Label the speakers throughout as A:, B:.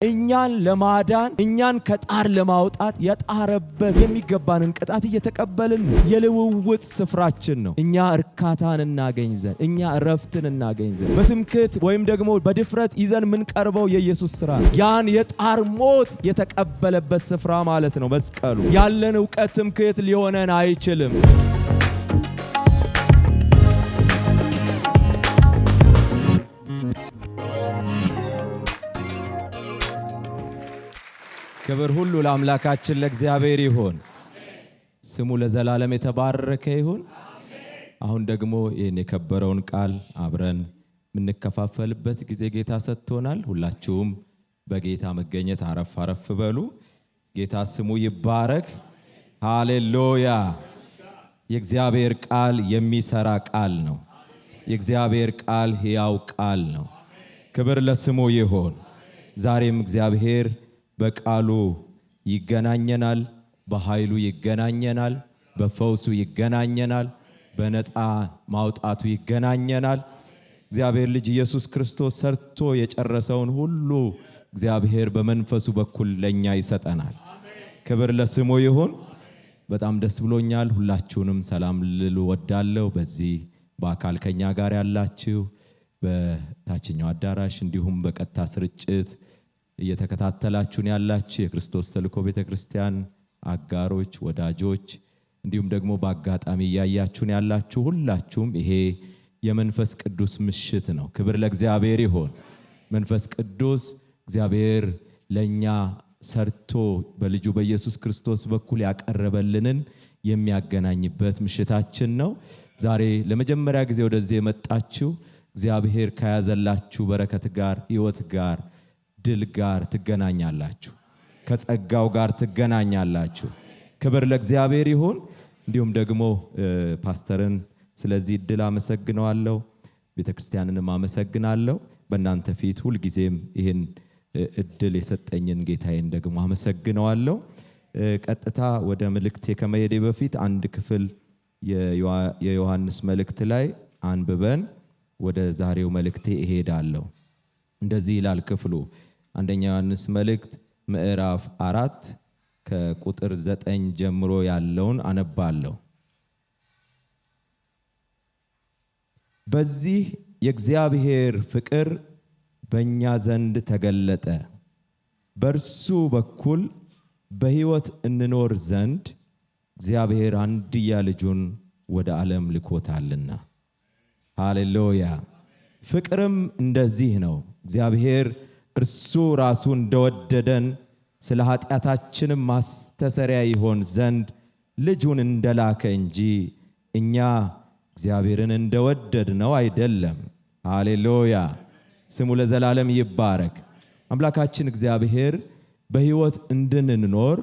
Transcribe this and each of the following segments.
A: እኛን ለማዳን እኛን ከጣር ለማውጣት የጣረበት የሚገባንን ቅጣት እየተቀበልን የልውውጥ ስፍራችን ነው። እኛ እርካታን እናገኝ ዘንድ እኛ እረፍትን እናገኝ ዘንድ በትምክህት ወይም ደግሞ በድፍረት ይዘን የምንቀርበው የኢየሱስ ሥራ ያን የጣር ሞት የተቀበለበት ስፍራ ማለት ነው መስቀሉ። ያለን ዕውቀት ትምክህት ሊሆነን አይችልም። ክብር ሁሉ ለአምላካችን ለእግዚአብሔር ይሁን። ስሙ ለዘላለም የተባረከ ይሁን። አሁን ደግሞ ይህን የከበረውን ቃል አብረን የምንከፋፈልበት ጊዜ ጌታ ሰጥቶናል። ሁላችሁም በጌታ መገኘት አረፍ አረፍ በሉ። ጌታ ስሙ ይባረክ። ሃሌሉያ። የእግዚአብሔር ቃል የሚሰራ ቃል ነው። የእግዚአብሔር ቃል ሕያው ቃል ነው። ክብር ለስሙ ይሁን። ዛሬም እግዚአብሔር በቃሉ ይገናኘናል፣ በኃይሉ ይገናኘናል፣ በፈውሱ ይገናኘናል፣ በነፃ ማውጣቱ ይገናኘናል። እግዚአብሔር ልጅ ኢየሱስ ክርስቶስ ሰርቶ የጨረሰውን ሁሉ እግዚአብሔር በመንፈሱ በኩል ለኛ ይሰጠናል። ክብር ለስሙ ይሁን። በጣም ደስ ብሎኛል። ሁላችሁንም ሰላም ልል ወዳለሁ። በዚህ በአካል ከኛ ጋር ያላችሁ በታችኛው አዳራሽ እንዲሁም በቀጥታ ስርጭት እየተከታተላችሁን ያላችሁ የክርስቶስ ተልእኮ ቤተክርስቲያን አጋሮች፣ ወዳጆች እንዲሁም ደግሞ በአጋጣሚ እያያችሁን ያላችሁ ሁላችሁም ይሄ የመንፈስ ቅዱስ ምሽት ነው። ክብር ለእግዚአብሔር ይሁን። መንፈስ ቅዱስ እግዚአብሔር ለኛ ሰርቶ በልጁ በኢየሱስ ክርስቶስ በኩል ያቀረበልንን የሚያገናኝበት ምሽታችን ነው። ዛሬ ለመጀመሪያ ጊዜ ወደዚህ የመጣችሁ እግዚአብሔር ከያዘላችሁ በረከት ጋር፣ ሕይወት ጋር፣ ድል ጋር ትገናኛላችሁ። ከጸጋው ጋር ትገናኛላችሁ። ክብር ለእግዚአብሔር ይሁን። እንዲሁም ደግሞ ፓስተርን ስለዚህ ድል አመሰግነዋለሁ፣ ቤተክርስቲያንንም አመሰግናለሁ። በእናንተ ፊት ሁልጊዜም ይህን እድል የሰጠኝን ጌታዬን ደግሞ አመሰግነዋለሁ። ቀጥታ ወደ መልእክቴ ከመሄዴ በፊት አንድ ክፍል የዮሐንስ መልእክት ላይ አንብበን ወደ ዛሬው መልእክቴ እሄዳለሁ። እንደዚህ ይላል ክፍሉ። አንደኛ ዮሐንስ መልእክት ምዕራፍ 4 ከቁጥር 9 ጀምሮ ያለውን አነባለሁ። በዚህ የእግዚአብሔር ፍቅር በእኛ ዘንድ ተገለጠ፣ በእርሱ በኩል በሕይወት እንኖር ዘንድ እግዚአብሔር አንድያ ልጁን ወደ ዓለም ልኮታልና። ሃሌሉያ። ፍቅርም እንደዚህ ነው፣ እግዚአብሔር እርሱ ራሱ እንደወደደን ስለ ኃጢአታችንም ማስተሰሪያ ይሆን ዘንድ ልጁን እንደላከ እንጂ እኛ እግዚአብሔርን እንደወደድነው አይደለም። ሃሌሉያ። ስሙ ለዘላለም ይባረክ። አምላካችን እግዚአብሔር በሕይወት እንድንኖር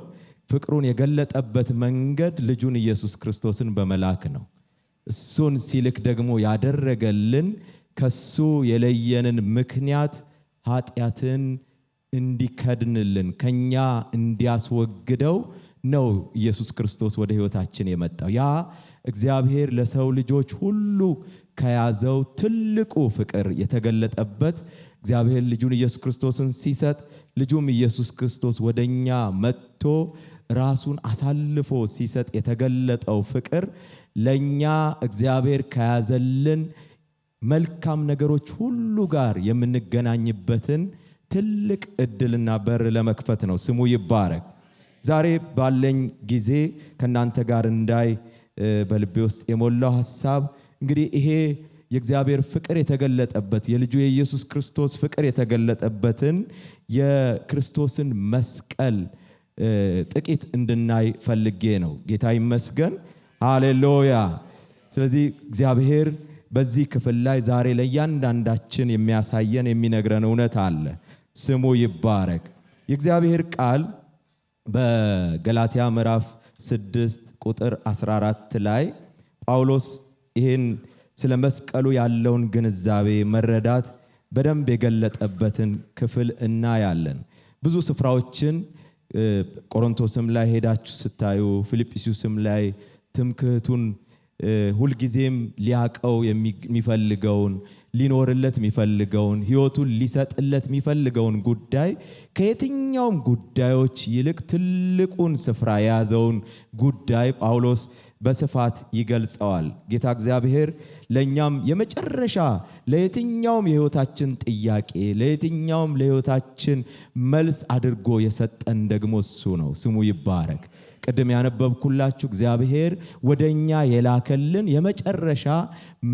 A: ፍቅሩን የገለጠበት መንገድ ልጁን ኢየሱስ ክርስቶስን በመላክ ነው። እሱን ሲልክ ደግሞ ያደረገልን ከሱ የለየንን ምክንያት ኃጢአትን እንዲከድንልን ከኛ እንዲያስወግደው ነው ኢየሱስ ክርስቶስ ወደ ሕይወታችን የመጣው። ያ እግዚአብሔር ለሰው ልጆች ሁሉ ከያዘው ትልቁ ፍቅር የተገለጠበት እግዚአብሔር ልጁን ኢየሱስ ክርስቶስን ሲሰጥ ልጁም ኢየሱስ ክርስቶስ ወደኛ መጥቶ ራሱን አሳልፎ ሲሰጥ የተገለጠው ፍቅር ለኛ እግዚአብሔር ከያዘልን መልካም ነገሮች ሁሉ ጋር የምንገናኝበትን ትልቅ እድልና በር ለመክፈት ነው። ስሙ ይባረክ። ዛሬ ባለኝ ጊዜ ከናንተ ጋር እንዳይ በልቤ ውስጥ የሞላው ሐሳብ እንግዲህ ይሄ የእግዚአብሔር ፍቅር የተገለጠበት የልጁ የኢየሱስ ክርስቶስ ፍቅር የተገለጠበትን የክርስቶስን መስቀል ጥቂት እንድናይ ፈልጌ ነው። ጌታ ይመስገን። ሃሌሉያ። ስለዚህ እግዚአብሔር በዚህ ክፍል ላይ ዛሬ ለእያንዳንዳችን የሚያሳየን የሚነግረን እውነት አለ። ስሙ ይባረክ። የእግዚአብሔር ቃል በገላትያ ምዕራፍ 6 ቁጥር 14 ላይ ጳውሎስ ይህን ስለ መስቀሉ ያለውን ግንዛቤ መረዳት በደንብ የገለጠበትን ክፍል እናያለን። ብዙ ስፍራዎችን ቆሮንቶስም ላይ ሄዳችሁ ስታዩ፣ ፊልጵስዩስም ላይ ትምክህቱን ሁልጊዜም ሊያቀው የሚፈልገውን ሊኖርለት የሚፈልገውን ሕይወቱን ሊሰጥለት የሚፈልገውን ጉዳይ ከየትኛውም ጉዳዮች ይልቅ ትልቁን ስፍራ የያዘውን ጉዳይ ጳውሎስ በስፋት ይገልጸዋል። ጌታ እግዚአብሔር ለኛም የመጨረሻ ለየትኛውም የሕይወታችን ጥያቄ ለየትኛውም ለሕይወታችን መልስ አድርጎ የሰጠን ደግሞ እሱ ነው። ስሙ ይባረክ። ቅድም ያነበብኩላችሁ እግዚአብሔር ወደኛ የላከልን የመጨረሻ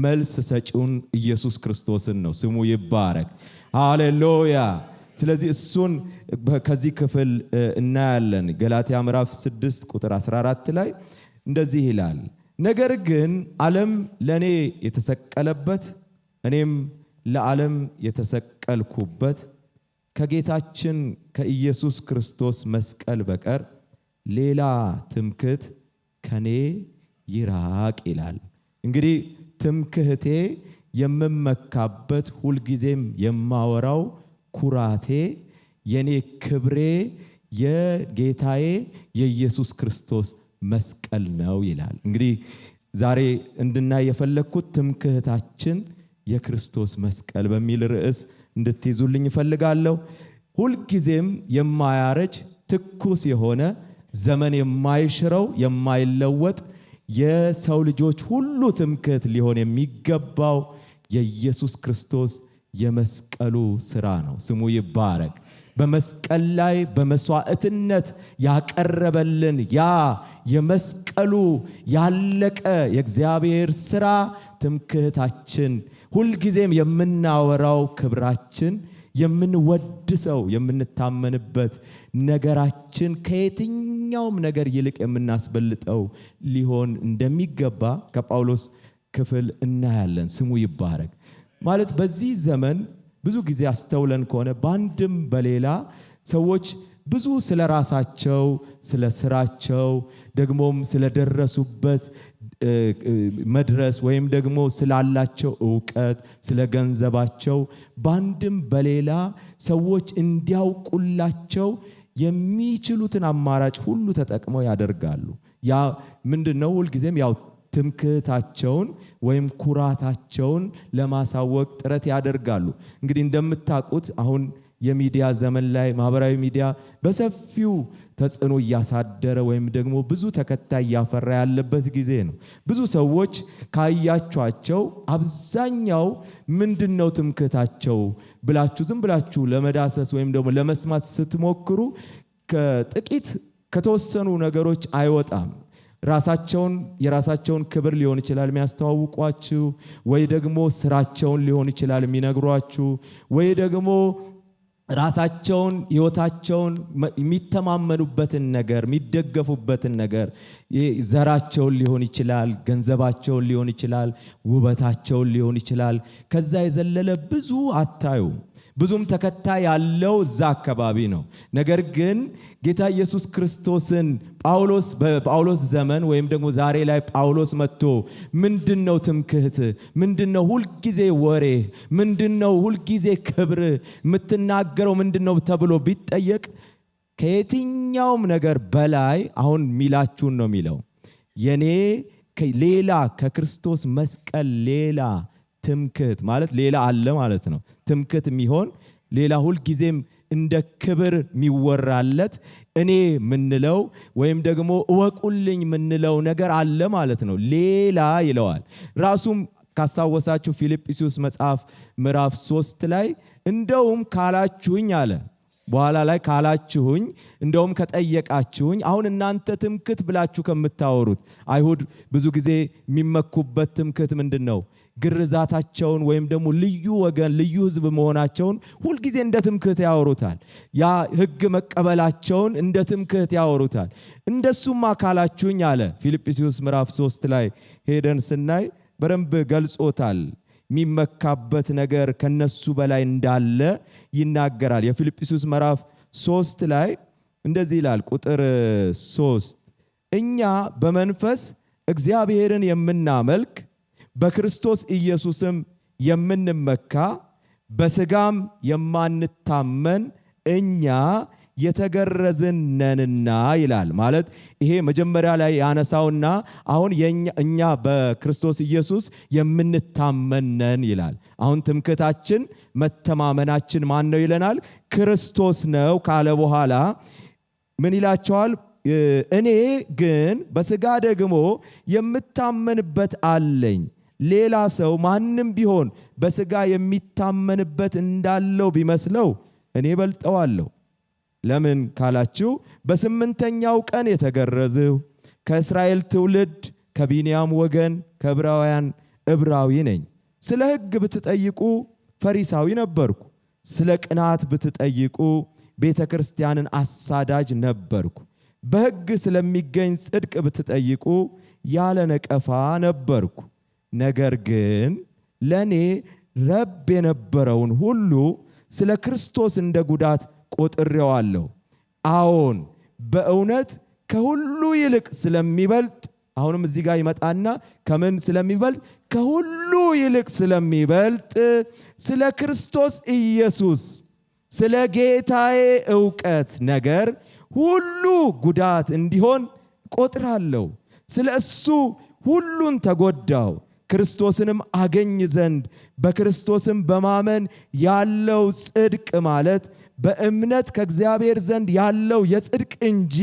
A: መልስ ሰጪውን ኢየሱስ ክርስቶስን ነው። ስሙ ይባረክ። ሃሌሉያ። ስለዚህ እሱን ከዚህ ክፍል እናያለን። ገላትያ ምዕራፍ 6 ቁጥር 14 ላይ እንደዚህ ይላል፣ ነገር ግን ዓለም ለኔ የተሰቀለበት እኔም ለዓለም የተሰቀልኩበት ከጌታችን ከኢየሱስ ክርስቶስ መስቀል በቀር ሌላ ትምክህት ከኔ ይራቅ ይላል። እንግዲህ ትምክህቴ የምመካበት ሁልጊዜም የማወራው ኩራቴ የኔ ክብሬ የጌታዬ የኢየሱስ ክርስቶስ መስቀል ነው ይላል። እንግዲህ ዛሬ እንድናይ የፈለኩት ትምክህታችን የክርስቶስ መስቀል በሚል ርዕስ እንድትይዙልኝ እፈልጋለሁ። ሁልጊዜም የማያረጅ ትኩስ የሆነ ዘመን የማይሽረው የማይለወጥ የሰው ልጆች ሁሉ ትምክህት ሊሆን የሚገባው የኢየሱስ ክርስቶስ የመስቀሉ ሥራ ነው። ስሙ ይባረክ። በመስቀል ላይ በመስዋዕትነት ያቀረበልን ያ የመስቀሉ ያለቀ የእግዚአብሔር ሥራ ትምክህታችን፣ ሁልጊዜም የምናወራው ክብራችን፣ የምንወድሰው የምንታመንበት ነገራችን ከየትኛውም ነገር ይልቅ የምናስበልጠው ሊሆን እንደሚገባ ከጳውሎስ ክፍል እናያለን። ስሙ ይባረክ። ማለት በዚህ ዘመን ብዙ ጊዜ አስተውለን ከሆነ በአንድም በሌላ ሰዎች ብዙ ስለ ራሳቸው፣ ስለ ስራቸው፣ ደግሞም ስለደረሱበት መድረስ ወይም ደግሞ ስላላቸው ዕውቀት፣ ስለ ገንዘባቸው በአንድም በሌላ ሰዎች እንዲያውቁላቸው የሚችሉትን አማራጭ ሁሉ ተጠቅመው ያደርጋሉ። ያ ምንድነው? ሁልጊዜም ያው ትምክህታቸውን ወይም ኩራታቸውን ለማሳወቅ ጥረት ያደርጋሉ። እንግዲህ እንደምታውቁት አሁን የሚዲያ ዘመን ላይ ማህበራዊ ሚዲያ በሰፊው ተጽዕኖ እያሳደረ ወይም ደግሞ ብዙ ተከታይ እያፈራ ያለበት ጊዜ ነው። ብዙ ሰዎች ካያችኋቸው አብዛኛው ምንድነው ትምክህታቸው ብላችሁ ዝም ብላችሁ ለመዳሰስ ወይም ደግሞ ለመስማት ስትሞክሩ ከጥቂት ከተወሰኑ ነገሮች አይወጣም። የራሳቸውን ክብር ሊሆን ይችላል የሚያስተዋውቋችሁ፣ ወይ ደግሞ ስራቸውን ሊሆን ይችላል የሚነግሯችሁ፣ ወይ ደግሞ ራሳቸውን ሕይወታቸውን የሚተማመኑበትን ነገር የሚደገፉበትን ነገር ዘራቸውን ሊሆን ይችላል፣ ገንዘባቸውን ሊሆን ይችላል፣ ውበታቸውን ሊሆን ይችላል። ከዛ የዘለለ ብዙ አታዩ። ብዙም ተከታይ ያለው እዛ አካባቢ ነው። ነገር ግን ጌታ ኢየሱስ ክርስቶስን በጳውሎስ ዘመን ወይም ደግሞ ዛሬ ላይ ጳውሎስ መጥቶ ምንድነው ትምክህት? ምንድነው ሁልጊዜ ወሬ? ምንድነው ሁልጊዜ ክብር? የምትናገረው ምንድነው ተብሎ ቢጠየቅ ከየትኛውም ነገር በላይ አሁን ሚላችሁን ነው የሚለው። የኔ ሌላ ከክርስቶስ መስቀል ሌላ ትምክህት ማለት ሌላ አለ ማለት ነው። ትምክህት የሚሆን ሌላ ሁልጊዜም እንደ ክብር የሚወራለት እኔ ምንለው ወይም ደግሞ እወቁልኝ ምንለው ነገር አለ ማለት ነው። ሌላ ይለዋል። ራሱም ካስታወሳችሁ ፊልጵስዩስ መጽሐፍ ምዕራፍ 3 ላይ እንደውም ካላችሁኝ አለ። በኋላ ላይ ካላችሁኝ እንደውም ከጠየቃችሁኝ አሁን እናንተ ትምክህት ብላችሁ ከምታወሩት አይሁድ ብዙ ጊዜ የሚመኩበት ትምክህት ምንድነው? ግርዛታቸውን ወይም ደግሞ ልዩ ወገን ልዩ ሕዝብ መሆናቸውን ሁልጊዜ እንደ ትምክህት ያወሩታል። ያ ሕግ መቀበላቸውን እንደ ትምክህት ያወሩታል። እንደሱማ ካላችሁኝ አለ ፊልጵስዩስ ምዕራፍ 3 ላይ ሄደን ስናይ በደንብ ገልጾታል። የሚመካበት ነገር ከነሱ በላይ እንዳለ ይናገራል። የፊልጵስዩስ ምዕራፍ 3 ላይ እንደዚህ ይላል ቁጥር 3 እኛ በመንፈስ እግዚአብሔርን የምናመልክ በክርስቶስ ኢየሱስም የምንመካ በስጋም የማንታመን እኛ የተገረዝን ነንና ይላል። ማለት ይሄ መጀመሪያ ላይ ያነሳውና አሁን እኛ በክርስቶስ ኢየሱስ የምንታመን ነን ይላል። አሁን ትምክህታችን መተማመናችን ማን ነው ይለናል? ክርስቶስ ነው ካለ በኋላ ምን ይላቸዋል? እኔ ግን በሥጋ ደግሞ የምታመንበት አለኝ። ሌላ ሰው ማንም ቢሆን በሥጋ የሚታመንበት እንዳለው ቢመስለው እኔ በልጠዋለሁ። ለምን ካላችሁ በ8ኛው ቀን የተገረዝሁ ከእስራኤል ትውልድ ከቢንያም ወገን ከዕብራውያን ዕብራዊ ነኝ። ስለ ሕግ ብትጠይቁ ፈሪሳዊ ነበርኩ። ስለ ቅናት ብትጠይቁ ቤተ ክርስቲያንን አሳዳጅ ነበርኩ። በሕግ ስለሚገኝ ጽድቅ ብትጠይቁ ያለ ነቀፋ ነበርኩ። ነገር ግን ለኔ ረብ የነበረውን ሁሉ ስለ ክርስቶስ እንደ ጉዳት ቆጥሬዋለሁ። አዎን በእውነት ከሁሉ ይልቅ ስለሚበልጥ፣ አሁንም እዚህ ጋር ይመጣና ከምን ስለሚበልጥ? ከሁሉ ይልቅ ስለሚበልጥ ስለ ክርስቶስ ኢየሱስ ስለ ጌታዬ ዕውቀት ነገር ሁሉ ጉዳት እንዲሆን ቆጥራለሁ። ስለ እሱ ሁሉን ተጎዳው፣ ክርስቶስንም አገኝ ዘንድ በክርስቶስም በማመን ያለው ጽድቅ ማለት በእምነት ከእግዚአብሔር ዘንድ ያለው የጽድቅ እንጂ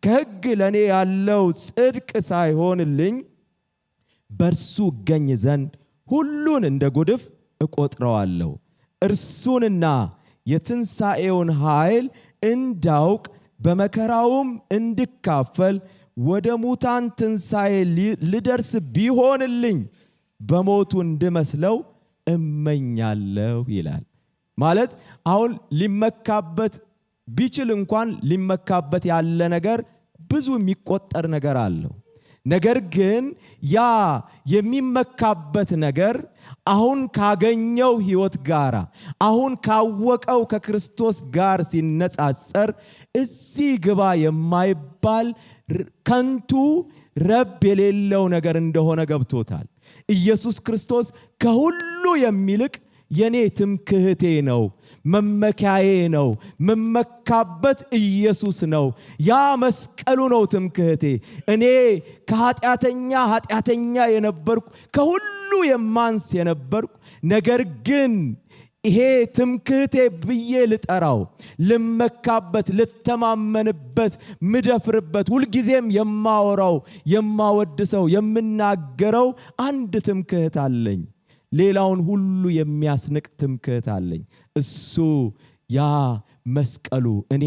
A: ከሕግ ለኔ ያለው ጽድቅ ሳይሆንልኝ በእርሱ እገኝ ዘንድ ሁሉን እንደ ጉድፍ እቆጥረዋለሁ። እርሱንና የትንሣኤውን ኃይል እንዳውቅ በመከራውም እንድካፈል ወደ ሙታን ትንሣኤ ልደርስ ቢሆንልኝ በሞቱ እንድመስለው እመኛለሁ ይላል። ማለት አሁን ሊመካበት ቢችል እንኳን ሊመካበት ያለ ነገር ብዙ የሚቆጠር ነገር አለው። ነገር ግን ያ የሚመካበት ነገር አሁን ካገኘው ሕይወት ጋር አሁን ካወቀው ከክርስቶስ ጋር ሲነጻጸር እዚህ ግባ የማይባል ከንቱ ረብ የሌለው ነገር እንደሆነ ገብቶታል። ኢየሱስ ክርስቶስ ከሁሉ የሚልቅ የኔ ትምክህቴ ነው፣ መመኪያዬ ነው። መመካበት ኢየሱስ ነው። ያ መስቀሉ ነው ትምክህቴ። እኔ ኃጢአተኛ የነበርኩ ከሁሉ የማንስ የነበርኩ፣ ነገር ግን ይሄ ትምክህቴ ብዬ ልጠራው፣ ልመካበት፣ ልተማመንበት፣ ምደፍርበት፣ ሁልጊዜም የማወራው፣ የማወድሰው፣ የምናገረው አንድ ትምክህት አለኝ። ሌላውን ሁሉ የሚያስንቅ ትምክህት አለኝ። እሱ ያ መስቀሉ፣ እኔ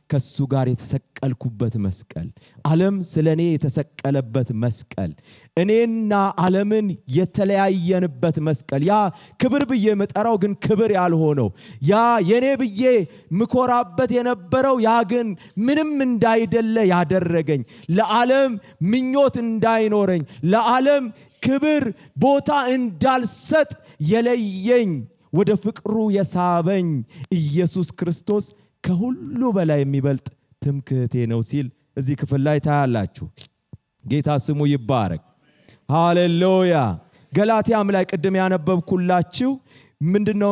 A: ከሱ ጋር የተሰቀልኩበት መስቀል፣ ዓለም ስለ እኔ የተሰቀለበት መስቀል፣ እኔና ዓለምን የተለያየንበት መስቀል፣ ያ ክብር ብዬ ምጠራው ግን ክብር ያልሆነው፣ ያ የኔ ብዬ ምኮራበት የነበረው ያ ግን ምንም እንዳይደለ ያደረገኝ፣ ለዓለም ምኞት እንዳይኖረኝ፣ ለዓለም ክብር ቦታ እንዳልሰጥ የለየኝ፣ ወደ ፍቅሩ የሳበኝ ኢየሱስ ክርስቶስ ከሁሉ በላይ የሚበልጥ ትምክህቴ ነው ሲል እዚህ ክፍል ላይ ታያላችሁ። ጌታ ስሙ ይባረክ። ሃሌሉያ። ገላትያም ላይ ቅድም ያነበብኩላችሁ ምንድነው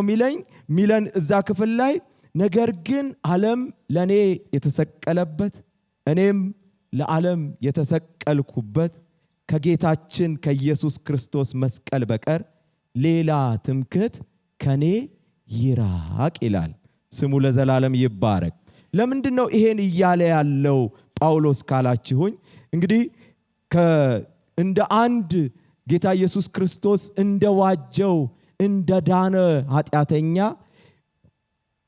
A: ሚለን እዛ ክፍል ላይ ነገር ግን ዓለም ለኔ የተሰቀለበት እኔም ለዓለም የተሰቀልኩበት ከጌታችን ከኢየሱስ ክርስቶስ መስቀል በቀር ሌላ ትምክህት ከኔ ይራቅ ይላል። ስሙ ለዘላለም ይባረክ። ለምንድነው ይሄን እያለ ያለው ጳውሎስ ካላችሁኝ፣ እንግዲህ እንደ አንድ ጌታ ኢየሱስ ክርስቶስ እንደዋጀው እንደዳነ ኃጢአተኛ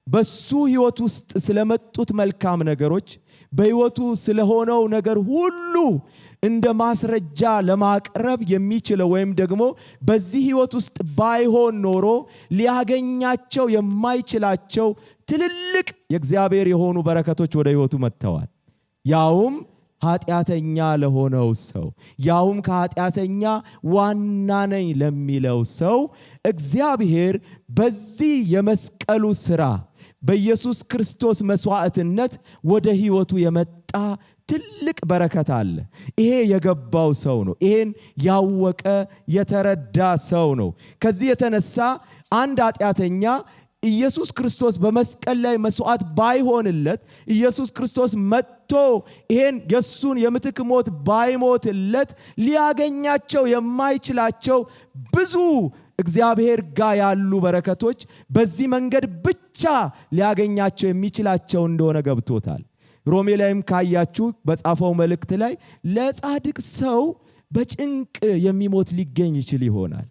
A: በሱ ሕይወት ውስጥ ስለመጡት መልካም ነገሮች በሕይወቱ ስለሆነው ነገር ሁሉ እንደ ማስረጃ ለማቅረብ የሚችለው ወይም ደግሞ በዚህ ሕይወት ውስጥ ባይሆን ኖሮ ሊያገኛቸው የማይችላቸው ትልልቅ የእግዚአብሔር የሆኑ በረከቶች ወደ ሕይወቱ መጥተዋል። ያውም ኃጢአተኛ ለሆነው ሰው፣ ያውም ከኃጢአተኛ ዋና ነኝ ለሚለው ሰው እግዚአብሔር በዚህ የመስቀሉ ሥራ በኢየሱስ ክርስቶስ መስዋዕትነት ወደ ሕይወቱ የመጣ ትልቅ በረከት አለ። ይሄ የገባው ሰው ነው። ይሄን ያወቀ የተረዳ ሰው ነው። ከዚህ የተነሳ አንድ ኃጢአተኛ ኢየሱስ ክርስቶስ በመስቀል ላይ መስዋዕት ባይሆንለት ኢየሱስ ክርስቶስ መጥቶ ይሄን የሱን የምትክ ሞት ባይሞትለት ሊያገኛቸው የማይችላቸው ብዙ እግዚአብሔር ጋር ያሉ በረከቶች በዚህ መንገድ ብቻ ሊያገኛቸው የሚችላቸው እንደሆነ ገብቶታል። ሮሜ ላይም ካያችሁ በጻፈው መልእክት ላይ ለጻድቅ ሰው በጭንቅ የሚሞት ሊገኝ ይችል ይሆናል፣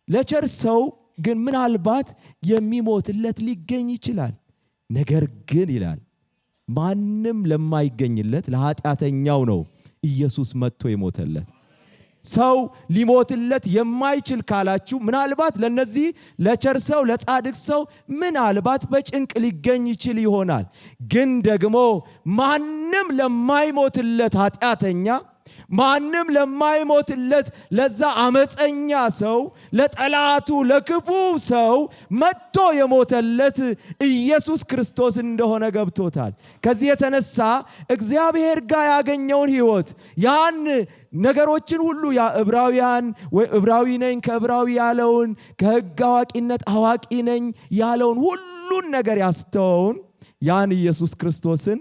A: ለቸር ሰው ግን ምናልባት የሚሞትለት ሊገኝ ይችላል። ነገር ግን ይላል ማንም ለማይገኝለት ለኃጢአተኛው ነው ኢየሱስ መጥቶ የሞተለት። ሰው ሊሞትለት የማይችል ካላችሁ ምናልባት ለነዚህ ለቸር ሰው ለጻድቅ ሰው ምናልባት በጭንቅ ሊገኝ ይችል ይሆናል። ግን ደግሞ ማንም ለማይሞትለት ኃጢአተኛ፣ ማንም ለማይሞትለት ለዛ አመፀኛ ሰው፣ ለጠላቱ ለክፉ ሰው መጥቶ የሞተለት ኢየሱስ ክርስቶስ እንደሆነ ገብቶታል። ከዚህ የተነሳ እግዚአብሔር ጋር ያገኘውን ሕይወት ያን ነገሮችን ሁሉ ያ ዕብራዊ ነኝ ከዕብራዊ ያለውን ከሕግ አዋቂነት አዋቂ ነኝ ያለውን ሁሉን ነገር ያስተወውን ያን ኢየሱስ ክርስቶስን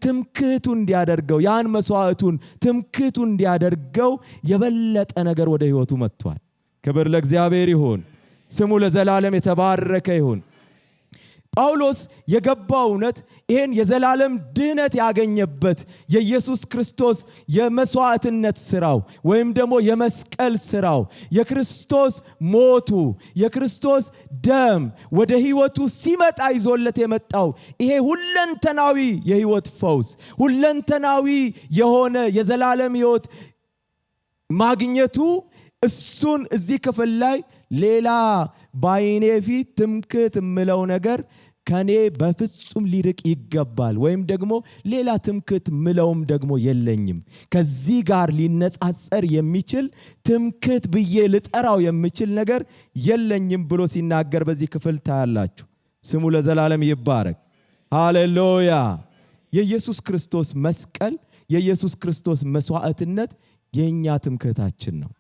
A: ትምክህቱ እንዲያደርገው ያን መስዋዕቱን ትምክህቱ እንዲያደርገው የበለጠ ነገር ወደ ሕይወቱ መጥቷል። ክብር ለእግዚአብሔር ይሁን፣ ስሙ ለዘላለም የተባረከ ይሁን። ጳውሎስ የገባው እውነት ይሄን የዘላለም ድህነት ያገኘበት የኢየሱስ ክርስቶስ የመስዋዕትነት ስራው ወይም ደግሞ የመስቀል ስራው የክርስቶስ ሞቱ የክርስቶስ ደም ወደ ሕይወቱ ሲመጣ ይዞለት የመጣው ይሄ ሁለንተናዊ የሕይወት ፈውስ ሁለንተናዊ የሆነ የዘላለም ሕይወት ማግኘቱ እሱን እዚህ ክፍል ላይ ሌላ ባይኔ ፊት ትምክህት የምለው ነገር ከኔ በፍጹም ሊርቅ ይገባል፣ ወይም ደግሞ ሌላ ትምክህት ምለውም ደግሞ የለኝም፣ ከዚህ ጋር ሊነጻጸር የሚችል ትምክህት ብዬ ልጠራው የሚችል ነገር የለኝም ብሎ ሲናገር በዚህ ክፍል ታያላችሁ። ስሙ ለዘላለም ይባረክ። ሃሌሉያ። የኢየሱስ ክርስቶስ መስቀል የኢየሱስ ክርስቶስ መስዋዕትነት የኛ ትምክህታችን ነው።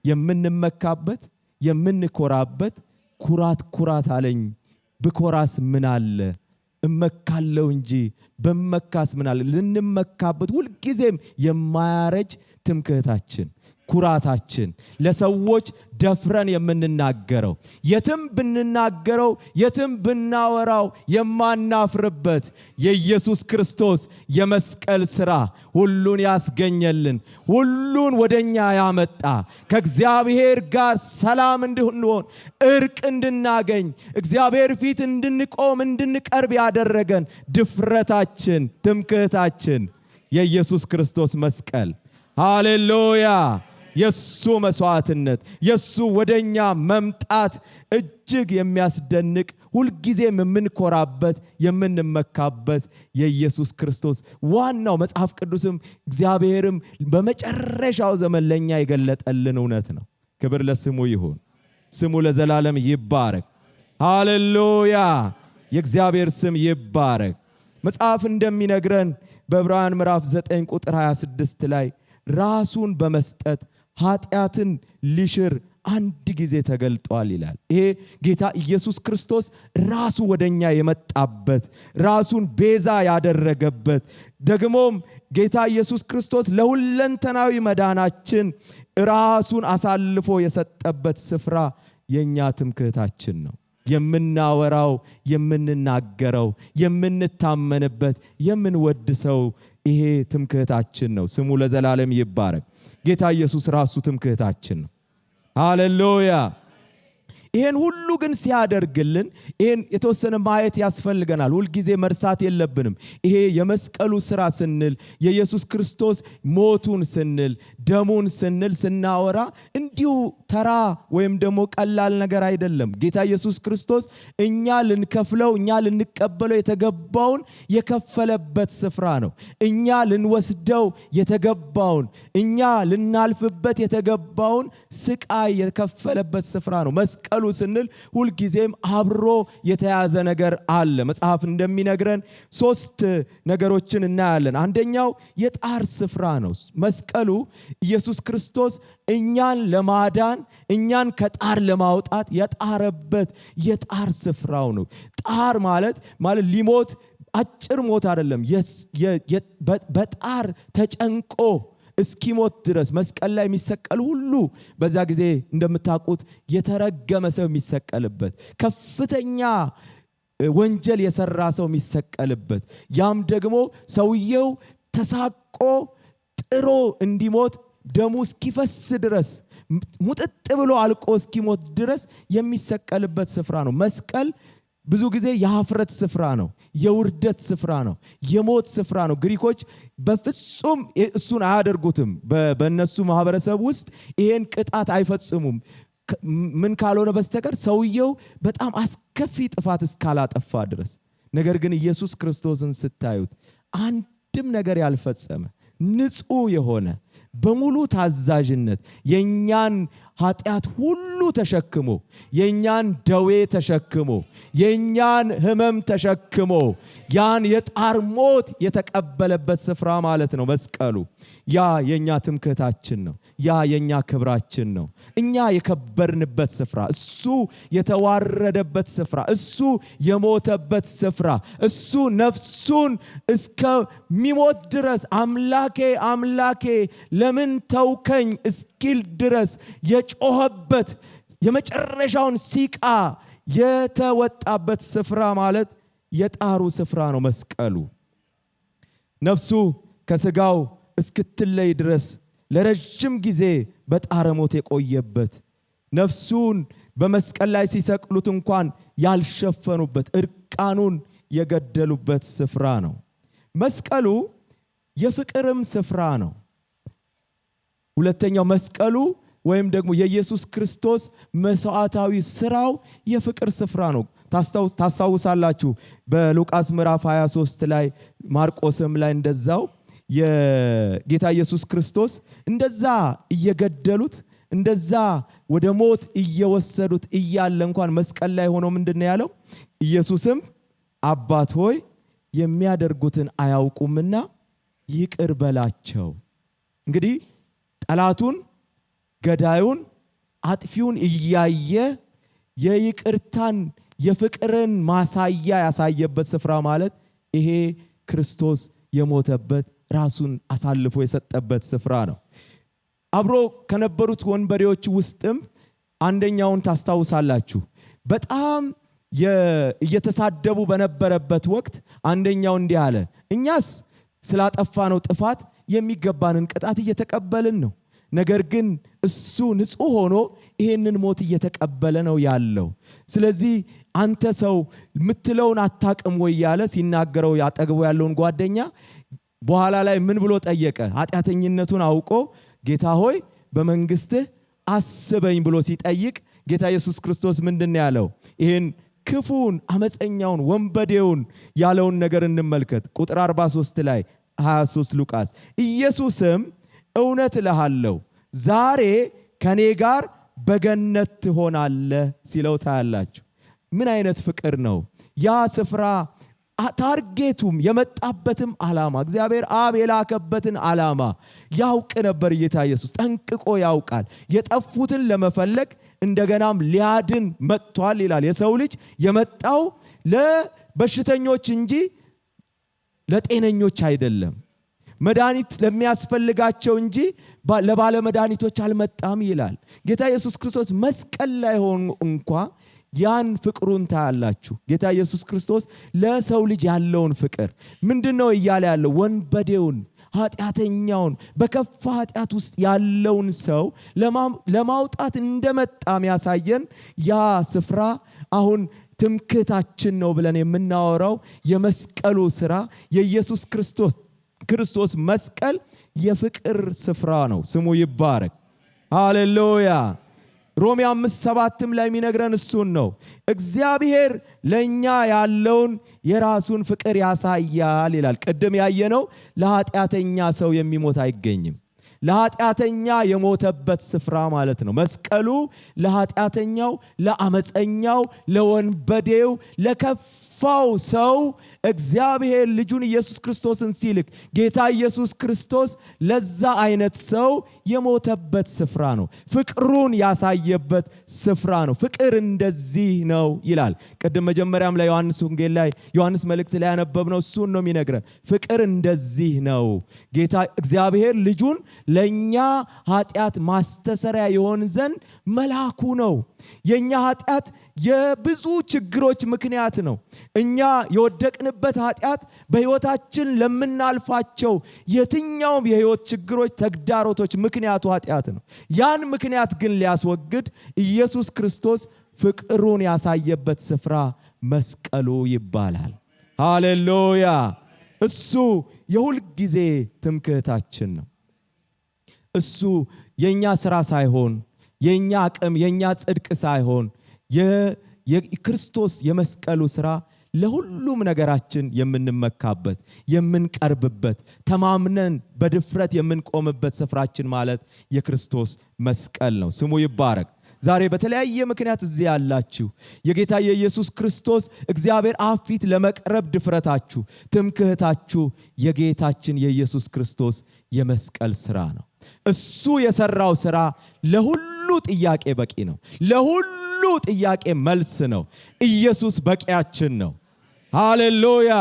A: የምንመካበት የምንኮራበት ኩራት አለኝ ብኮራስ ምን አለ እመካለው እንጂ በመካስ ምን አለ ልንመካበት ሁልጊዜም የማያረጅ ትምክህታችን ኩራታችን ለሰዎች ደፍረን የምንናገረው የትም ብንናገረው የትም ብናወራው የማናፍርበት የኢየሱስ ክርስቶስ የመስቀል ሥራ ሁሉን ያስገኘልን ሁሉን ወደኛ ያመጣ ከእግዚአብሔር ጋር ሰላም እንድንሆን እርቅ እንድናገኝ እግዚአብሔር ፊት እንድንቆም እንድንቀርብ ያደረገን ድፍረታችን ትምክህታችን የኢየሱስ ክርስቶስ መስቀል ሃሌሉያ። የሱ መስዋዕትነት የሱ ወደኛ መምጣት እጅግ የሚያስደንቅ ሁልጊዜም የምንኮራበት የምንመካበት የኢየሱስ ክርስቶስ ዋናው መጽሐፍ ቅዱስም እግዚአብሔርም በመጨረሻው ዘመን ለኛ የገለጠልን እውነት ነው። ክብር ለስሙ ይሁን፣ ስሙ ለዘላለም ይባረክ። ሃሌሉያ። የእግዚአብሔር ስም ይባረክ። መጽሐፍ እንደሚነግረን በዕብራውያን ምዕራፍ 9 ቁጥር 26 ላይ ራሱን በመስጠት ኃጢአትን ሊሽር አንድ ጊዜ ተገልጧል ይላል። ይሄ ጌታ ኢየሱስ ክርስቶስ ራሱ ወደኛ የመጣበት ራሱን ቤዛ ያደረገበት ደግሞም ጌታ ኢየሱስ ክርስቶስ ለሁለንተናዊ መዳናችን ራሱን አሳልፎ የሰጠበት ስፍራ የኛ ትምክህታችን ነው። የምናወራው የምንናገረው የምንታመንበት የምንወድሰው ይሄ ትምክህታችን ነው። ስሙ ለዘላለም ይባረክ። ጌታ ኢየሱስ ራሱ ትምክህታችን ነው። ሃሌሉያ። ይሄን ሁሉ ግን ሲያደርግልን ይሄን የተወሰነ ማየት ያስፈልገናል። ሁልጊዜ መርሳት የለብንም። ይሄ የመስቀሉ ሥራ ስንል የኢየሱስ ክርስቶስ ሞቱን ስንል ደሙን ስንል ስናወራ እንዲሁ ተራ ወይም ደግሞ ቀላል ነገር አይደለም። ጌታ ኢየሱስ ክርስቶስ እኛ ልንከፍለው እኛ ልንቀበለው የተገባውን የከፈለበት ስፍራ ነው። እኛ ልንወስደው የተገባውን እኛ ልናልፍበት የተገባውን ስቃይ የከፈለበት ስፍራ ነው። መስቀሉ ስንል ሁልጊዜም አብሮ የተያዘ ነገር አለ። መጽሐፍ እንደሚነግረን 3 ነገሮችን እናያለን። አንደኛው የጣር ስፍራ ነው። መስቀሉ ኢየሱስ ክርስቶስ እኛን ለማዳን እኛን ከጣር ለማውጣት የጣረበት የጣር ስፍራው ነው። ጣር ማለት ሊሞት አጭር ሞት አይደለም። በጣር ተጨንቆ እስኪሞት ድረስ መስቀል ላይ የሚሰቀል ሁሉ በዛ ጊዜ እንደምታውቁት የተረገመ ሰው የሚሰቀልበት፣ ከፍተኛ ወንጀል የሰራ ሰው የሚሰቀልበት፣ ያም ደግሞ ሰውየው ተሳቆ ጥሮ እንዲሞት ደሙ እስኪፈስ ድረስ ሙጥጥ ብሎ አልቆ እስኪሞት ድረስ የሚሰቀልበት ስፍራ ነው። መስቀል ብዙ ጊዜ የኀፍረት ስፍራ ነው፣ የውርደት ስፍራ ነው፣ የሞት ስፍራ ነው። ግሪኮች በፍጹም እሱን አያደርጉትም። በእነሱ ማህበረሰብ ውስጥ ይሄን ቅጣት አይፈጽሙም ምን ካልሆነ በስተቀር ሰውየው በጣም አስከፊ ጥፋት እስካላጠፋ ድረስ። ነገር ግን ኢየሱስ ክርስቶስን ስታዩት አንድም ነገር ያልፈጸመ ንጹህ የሆነ በሙሉ ታዛዥነት የኛን ኃጢአት ሁሉ ተሸክሞ የኛን ደዌ ተሸክሞ የኛን ሕመም ተሸክሞ ያን የጣር ሞት የተቀበለበት ስፍራ ማለት ነው መስቀሉ። ያ የኛ ትምክህታችን ነው። ያ የኛ ክብራችን ነው። እኛ የከበርንበት ስፍራ፣ እሱ የተዋረደበት ስፍራ፣ እሱ የሞተበት ስፍራ፣ እሱ ነፍሱን እስከሚሞት ድረስ አምላኬ አምላኬ ለምን ተውከኝ እስኪል ድረስ የጮኸበት የመጨረሻውን ሲቃ የተወጣበት ስፍራ ማለት የጣሩ ስፍራ ነው መስቀሉ። ነፍሱ ከስጋው እስክትለይ ድረስ ለረጅም ጊዜ በጣረ ሞት የቆየበት፣ ነፍሱን በመስቀል ላይ ሲሰቅሉት እንኳን ያልሸፈኑበት፣ እርቃኑን የገደሉበት ስፍራ ነው። መስቀሉ የፍቅርም ስፍራ ነው። ሁለተኛው መስቀሉ ወይም ደግሞ የኢየሱስ ክርስቶስ መስዋዕታዊ ስራው የፍቅር ስፍራ ነው። ታስታውሳላችሁ በሉቃስ ምዕራፍ 23 ላይ ማርቆስም ላይ እንደዛው የጌታ ኢየሱስ ክርስቶስ እንደዛ እየገደሉት እንደዛ ወደ ሞት እየወሰዱት እያለ እንኳን መስቀል ላይ ሆኖ ምንድነው ያለው? ኢየሱስም አባት ሆይ የሚያደርጉትን አያውቁምና ይቅር በላቸው። እንግዲህ ጠላቱን ገዳዩን አጥፊውን እያየ የይቅርታን የፍቅርን ማሳያ ያሳየበት ስፍራ ማለት ይሄ ክርስቶስ የሞተበት ራሱን አሳልፎ የሰጠበት ስፍራ ነው። አብሮ ከነበሩት ወንበዴዎች ውስጥም አንደኛውን ታስታውሳላችሁ። በጣም እየተሳደቡ በነበረበት ወቅት አንደኛው እንዲህ አለ፣ እኛስ ስላጠፋነው ጥፋት የሚገባንን ቅጣት እየተቀበልን ነው። ነገር ግን እሱ ንጹህ ሆኖ ይሄንን ሞት እየተቀበለ ነው ያለው። ስለዚህ አንተ ሰው የምትለውን አታቅም ወይ ያለ ሲናገረው ያጠግቦ ያለውን ጓደኛ በኋላ ላይ ምን ብሎ ጠየቀ? ኃጢአተኝነቱን አውቆ ጌታ ሆይ በመንግስትህ አስበኝ ብሎ ሲጠይቅ ጌታ ኢየሱስ ክርስቶስ ምንድነው ያለው? ይሄን ክፉን አመፀኛውን ወንበዴውን ያለውን ነገር እንመልከት። ቁጥር 43 ላይ 23 ሉቃስ ኢየሱስም እውነት እልሃለሁ ዛሬ ከኔ ጋር በገነት ትሆናለህ ሲለው ታያላችሁ። ምን አይነት ፍቅር ነው! ያ ስፍራ ታርጌቱም የመጣበትም ዓላማ እግዚአብሔር አብ የላከበትን ዓላማ ያውቅ ነበር። ጌታ ኢየሱስ ጠንቅቆ ያውቃል። የጠፉትን ለመፈለግ እንደገናም ሊያድን መጥቷል ይላል። የሰው ልጅ የመጣው ለበሽተኞች እንጂ ለጤነኞች አይደለም። መድኃኒት ለሚያስፈልጋቸው እንጂ ለባለ መድኃኒቶች አልመጣም ይላል። ጌታ ኢየሱስ ክርስቶስ መስቀል ላይ ሆኖ እንኳ ያን ፍቅሩን ታያላችሁ። ጌታ ኢየሱስ ክርስቶስ ለሰው ልጅ ያለውን ፍቅር ምንድነው እያለ ያለው? ወንበዴውን፣ ኃጢአተኛውን፣ በከፋ ኃጢአት ውስጥ ያለውን ሰው ለማውጣት እንደመጣ የሚያሳየን ያ ስፍራ አሁን ትምክህታችን ነው ብለን የምናወራው የመስቀሉ ስራ የኢየሱስ ክርስቶስ መስቀል የፍቅር ስፍራ ነው። ስሙ ይባረክ። ሃሌሉያ። ሮሜ 5:7 ላይ የሚነግረን እሱን ነው። እግዚአብሔር ለኛ ያለውን የራሱን ፍቅር ያሳያል ይላል። ቅድም ያየነው ለኃጢአተኛ ሰው የሚሞት አይገኝም። ለኃጢአተኛ የሞተበት ስፍራ ማለት ነው። መስቀሉ ለኃጢአተኛው፣ ለአመፀኛው፣ ለወንበዴው፣ ለከፋው ሰው እግዚአብሔር ልጁን ኢየሱስ ክርስቶስን ሲልክ ጌታ ኢየሱስ ክርስቶስ ለዛ አይነት ሰው የሞተበት ስፍራ ነው። ፍቅሩን ያሳየበት ስፍራ ነው። ፍቅር እንደዚህ ነው ይላል። ቅድም መጀመሪያም ላይ ዮሐንስ መልእክት ላይ ያነበብነው እሱን ነው የሚነግረን። ፍቅር እንደዚህ ነው። ጌታ እግዚአብሔር ልጁን ለኛ ኃጢአት ማስተሰሪያ ይሆን ዘንድ መላኩ ነው። የኛ ኃጢአት የብዙ ችግሮች ምክንያት ነው። እኛ የወደቅንበት ኃጢአት በሕይወታችን ለምናልፋቸው የትኛውም የሕይወት ችግሮች፣ ተግዳሮቶች ምክንያቱ ኃጢአት ነው። ያን ምክንያት ግን ሊያስወግድ ኢየሱስ ክርስቶስ ፍቅሩን ያሳየበት ስፍራ መስቀሉ ይባላል። ሃሌሉያ! እሱ የሁል ጊዜ ትምክህታችን ነው። እሱ የኛ ሥራ ሳይሆን የኛ አቅም የኛ ጽድቅ ሳይሆን የክርስቶስ የመስቀሉ ሥራ ለሁሉም ነገራችን የምንመካበት የምንቀርብበት ተማምነን በድፍረት የምንቆምበት ስፍራችን ማለት የክርስቶስ መስቀል ነው። ስሙ ይባረክ። ዛሬ በተለያየ ምክንያት እዚህ ያላችሁ የጌታ የኢየሱስ ክርስቶስ እግዚአብሔር አብ ፊት ለመቅረብ ድፍረታችሁ፣ ትምክህታችሁ የጌታችን የኢየሱስ ክርስቶስ የመስቀል ሥራ ነው። እሱ የሰራው ሥራ ለሁሉ ጥያቄ በቂ ነው። ለሁሉ ጥያቄ መልስ ነው። ኢየሱስ በቂያችን ነው። ሃሌሉያ!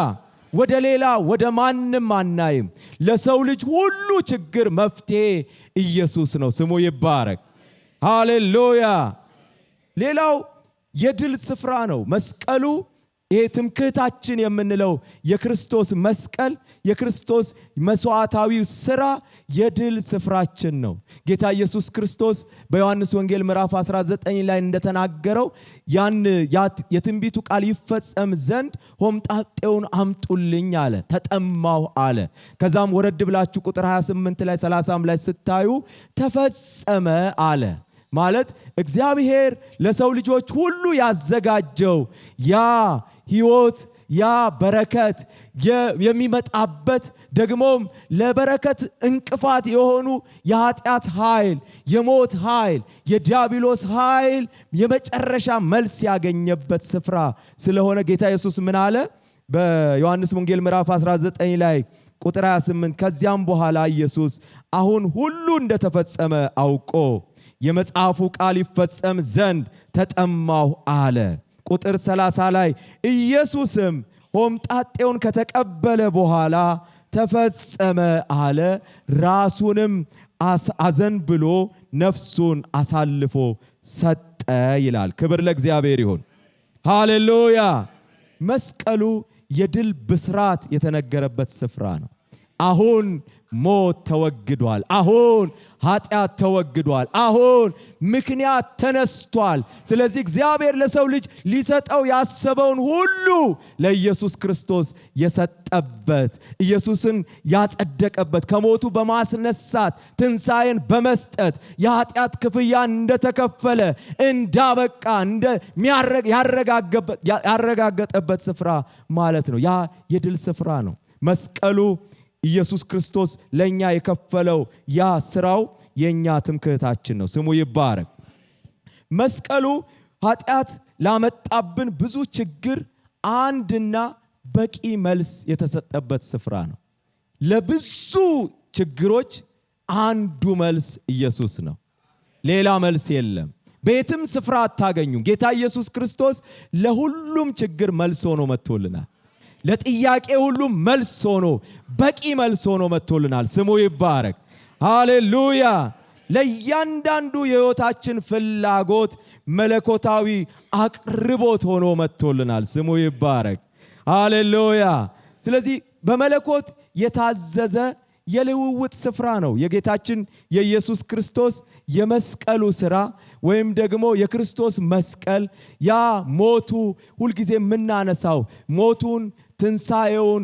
A: ወደ ሌላ ወደ ማንም አናይም። ለሰው ልጅ ሁሉ ችግር መፍትሄ ኢየሱስ ነው። ስሙ ይባረክ። ሃሌሉያ! ሌላው የድል ስፍራ ነው መስቀሉ። ይሄ ትምክህታችን የምንለው የክርስቶስ መስቀል፣ የክርስቶስ መስዋዕታዊ ሥራ የድል ስፍራችን ነው። ጌታ ኢየሱስ ክርስቶስ በዮሐንስ ወንጌል ምዕራፍ 19 ላይ እንደተናገረው የትንቢቱ ቃል ይፈጸም ዘንድ ሆምጣጤውን አምጡልኝ አለ። ተጠማሁ አለ። ከዛም ወረድ ብላችሁ ቁጥር 28 ላይ 30 ላይ ስታዩ ተፈጸመ አለ። ማለት እግዚአብሔር ለሰው ልጆች ሁሉ ያዘጋጀው ያ ሕይወት፣ ያ በረከት የሚመጣበት ደግሞም ለበረከት እንቅፋት የሆኑ የኃጢአት ኃይል፣ የሞት ኃይል፣ የዲያብሎስ ኃይል የመጨረሻ መልስ ያገኘበት ስፍራ ስለሆነ ጌታ ኢየሱስ ምን አለ? በዮሐንስ ወንጌል ምዕራፍ 19 ላይ ቁጥር 28 ከዚያም በኋላ ኢየሱስ አሁን ሁሉ እንደተፈጸመ አውቆ የመጽሐፉ ቃል ይፈጸም ዘንድ ተጠማሁ አለ። ቁጥር 30 ላይ ኢየሱስም ሆምጣጤውን ከተቀበለ በኋላ ተፈጸመ አለ። ራሱንም አዘንብሎ ነፍሱን አሳልፎ ሰጠ ይላል። ክብር ለእግዚአብሔር ይሁን። ሃሌሉያ! መስቀሉ የድል ብስራት የተነገረበት ስፍራ ነው። አሁን ሞት ተወግዷል። አሁን ኃጢአት ተወግዷል። አሁን ምክንያት ተነስቷል። ስለዚህ እግዚአብሔር ለሰው ልጅ ሊሰጠው ያሰበውን ሁሉ ለኢየሱስ ክርስቶስ የሰጠበት፣ ኢየሱስን ያጸደቀበት፣ ከሞቱ በማስነሳት ትንሣኤን በመስጠት የኃጢአት ክፍያ እንደተከፈለ እንዳበቃ ያረጋገጠበት ስፍራ ማለት ነው። ያ የድል ስፍራ ነው መስቀሉ። ኢየሱስ ክርስቶስ ለኛ የከፈለው ያ ስራው የኛ ትምክህታችን ነው። ስሙ ይባረክ። መስቀሉ ኃጢአት ላመጣብን ብዙ ችግር አንድና በቂ መልስ የተሰጠበት ስፍራ ነው። ለብዙ ችግሮች አንዱ መልስ ኢየሱስ ነው። ሌላ መልስ የለም። ቤትም ስፍራ አታገኙም። ጌታ ኢየሱስ ክርስቶስ ለሁሉም ችግር መልስ ሆኖ መጥቶልናል። ለጥያቄ ሁሉ መልስ ሆኖ በቂ መልስ ሆኖ መጥቶልናል። ስሙ ይባረክ። ሃሌሉያ! ለእያንዳንዱ የሕይወታችን ፍላጎት መለኮታዊ አቅርቦት ሆኖ መጥቶልናል። ስሙ ይባረክ። ሃሌሉያ! ስለዚህ በመለኮት የታዘዘ የልውውጥ ስፍራ ነው የጌታችን የኢየሱስ ክርስቶስ የመስቀሉ ሥራ ወይም ደግሞ የክርስቶስ መስቀል። ያ ሞቱ ሁልጊዜ የምናነሳው ሞቱን፣ ትንሣኤውን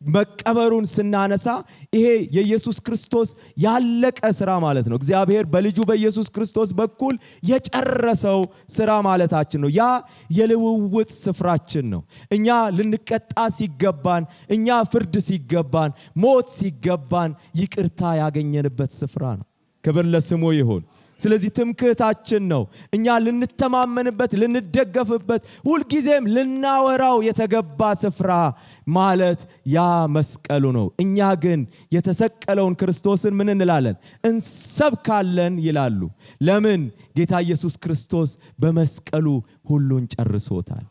A: መቀበሩን ስናነሳ ይሄ የኢየሱስ ክርስቶስ ያለቀ ስራ ማለት ነው። እግዚአብሔር በልጁ በኢየሱስ ክርስቶስ በኩል የጨረሰው ስራ ማለታችን ነው። ያ የልውውጥ ስፍራችን ነው። እኛ ልንቀጣ ሲገባን፣ እኛ ፍርድ ሲገባን፣ ሞት ሲገባን ይቅርታ ያገኘንበት ስፍራ ነው። ክብር ለስሙ ይሁን። ስለዚህ ትምክህታችን ነው። እኛ ልንተማመንበት፣ ልንደገፍበት፣ ሁልጊዜም ልናወራው የተገባ ስፍራ ማለት ያ መስቀሉ ነው። እኛ ግን የተሰቀለውን ክርስቶስን ምን እንላለን? እንሰብካለን ይላሉ። ለምን? ጌታ ኢየሱስ ክርስቶስ በመስቀሉ ሁሉን ጨርሶታል።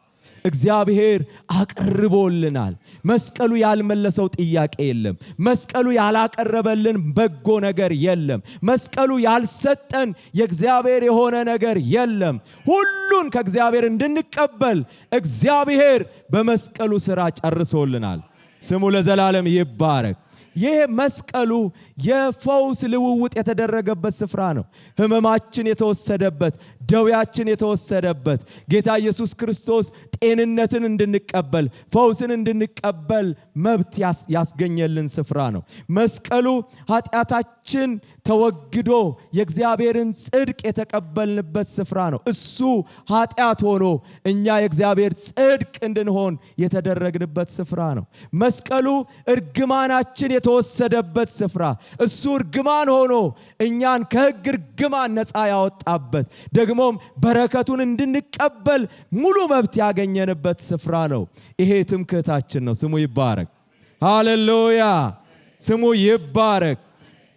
A: እግዚአብሔር አቅርቦልናል። መስቀሉ ያልመለሰው ጥያቄ የለም። መስቀሉ ያላቀረበልን በጎ ነገር የለም። መስቀሉ ያልሰጠን የእግዚአብሔር የሆነ ነገር የለም። ሁሉን ከእግዚአብሔር እንድንቀበል እግዚአብሔር በመስቀሉ ሥራ ጨርሶልናል። ስሙ ለዘላለም ይባረክ። ይህ መስቀሉ የፈውስ ልውውጥ የተደረገበት ስፍራ ነው። ህመማችን የተወሰደበት፣ ደዌያችን የተወሰደበት፣ ጌታ ኢየሱስ ክርስቶስ ጤንነትን እንድንቀበል፣ ፈውስን እንድንቀበል መብት ያስገኘልን ስፍራ ነው። መስቀሉ ኃጢአታችን ተወግዶ የእግዚአብሔርን ጽድቅ የተቀበልንበት ስፍራ ነው። እሱ ኃጢአት ሆኖ እኛ የእግዚአብሔር ጽድቅ እንድንሆን የተደረግንበት ስፍራ ነው። መስቀሉ እርግማናችን የተወሰደበት ስፍራ፣ እሱ እርግማን ሆኖ እኛን ከሕግ እርግማን ነፃ ያወጣበት፣ ደግሞም በረከቱን እንድንቀበል ሙሉ መብት ያገኘንበት ስፍራ ነው። ይሄ ትምክህታችን ነው። ስሙ ይባረክ። ሃሌሉያ! ስሙ ይባረክ።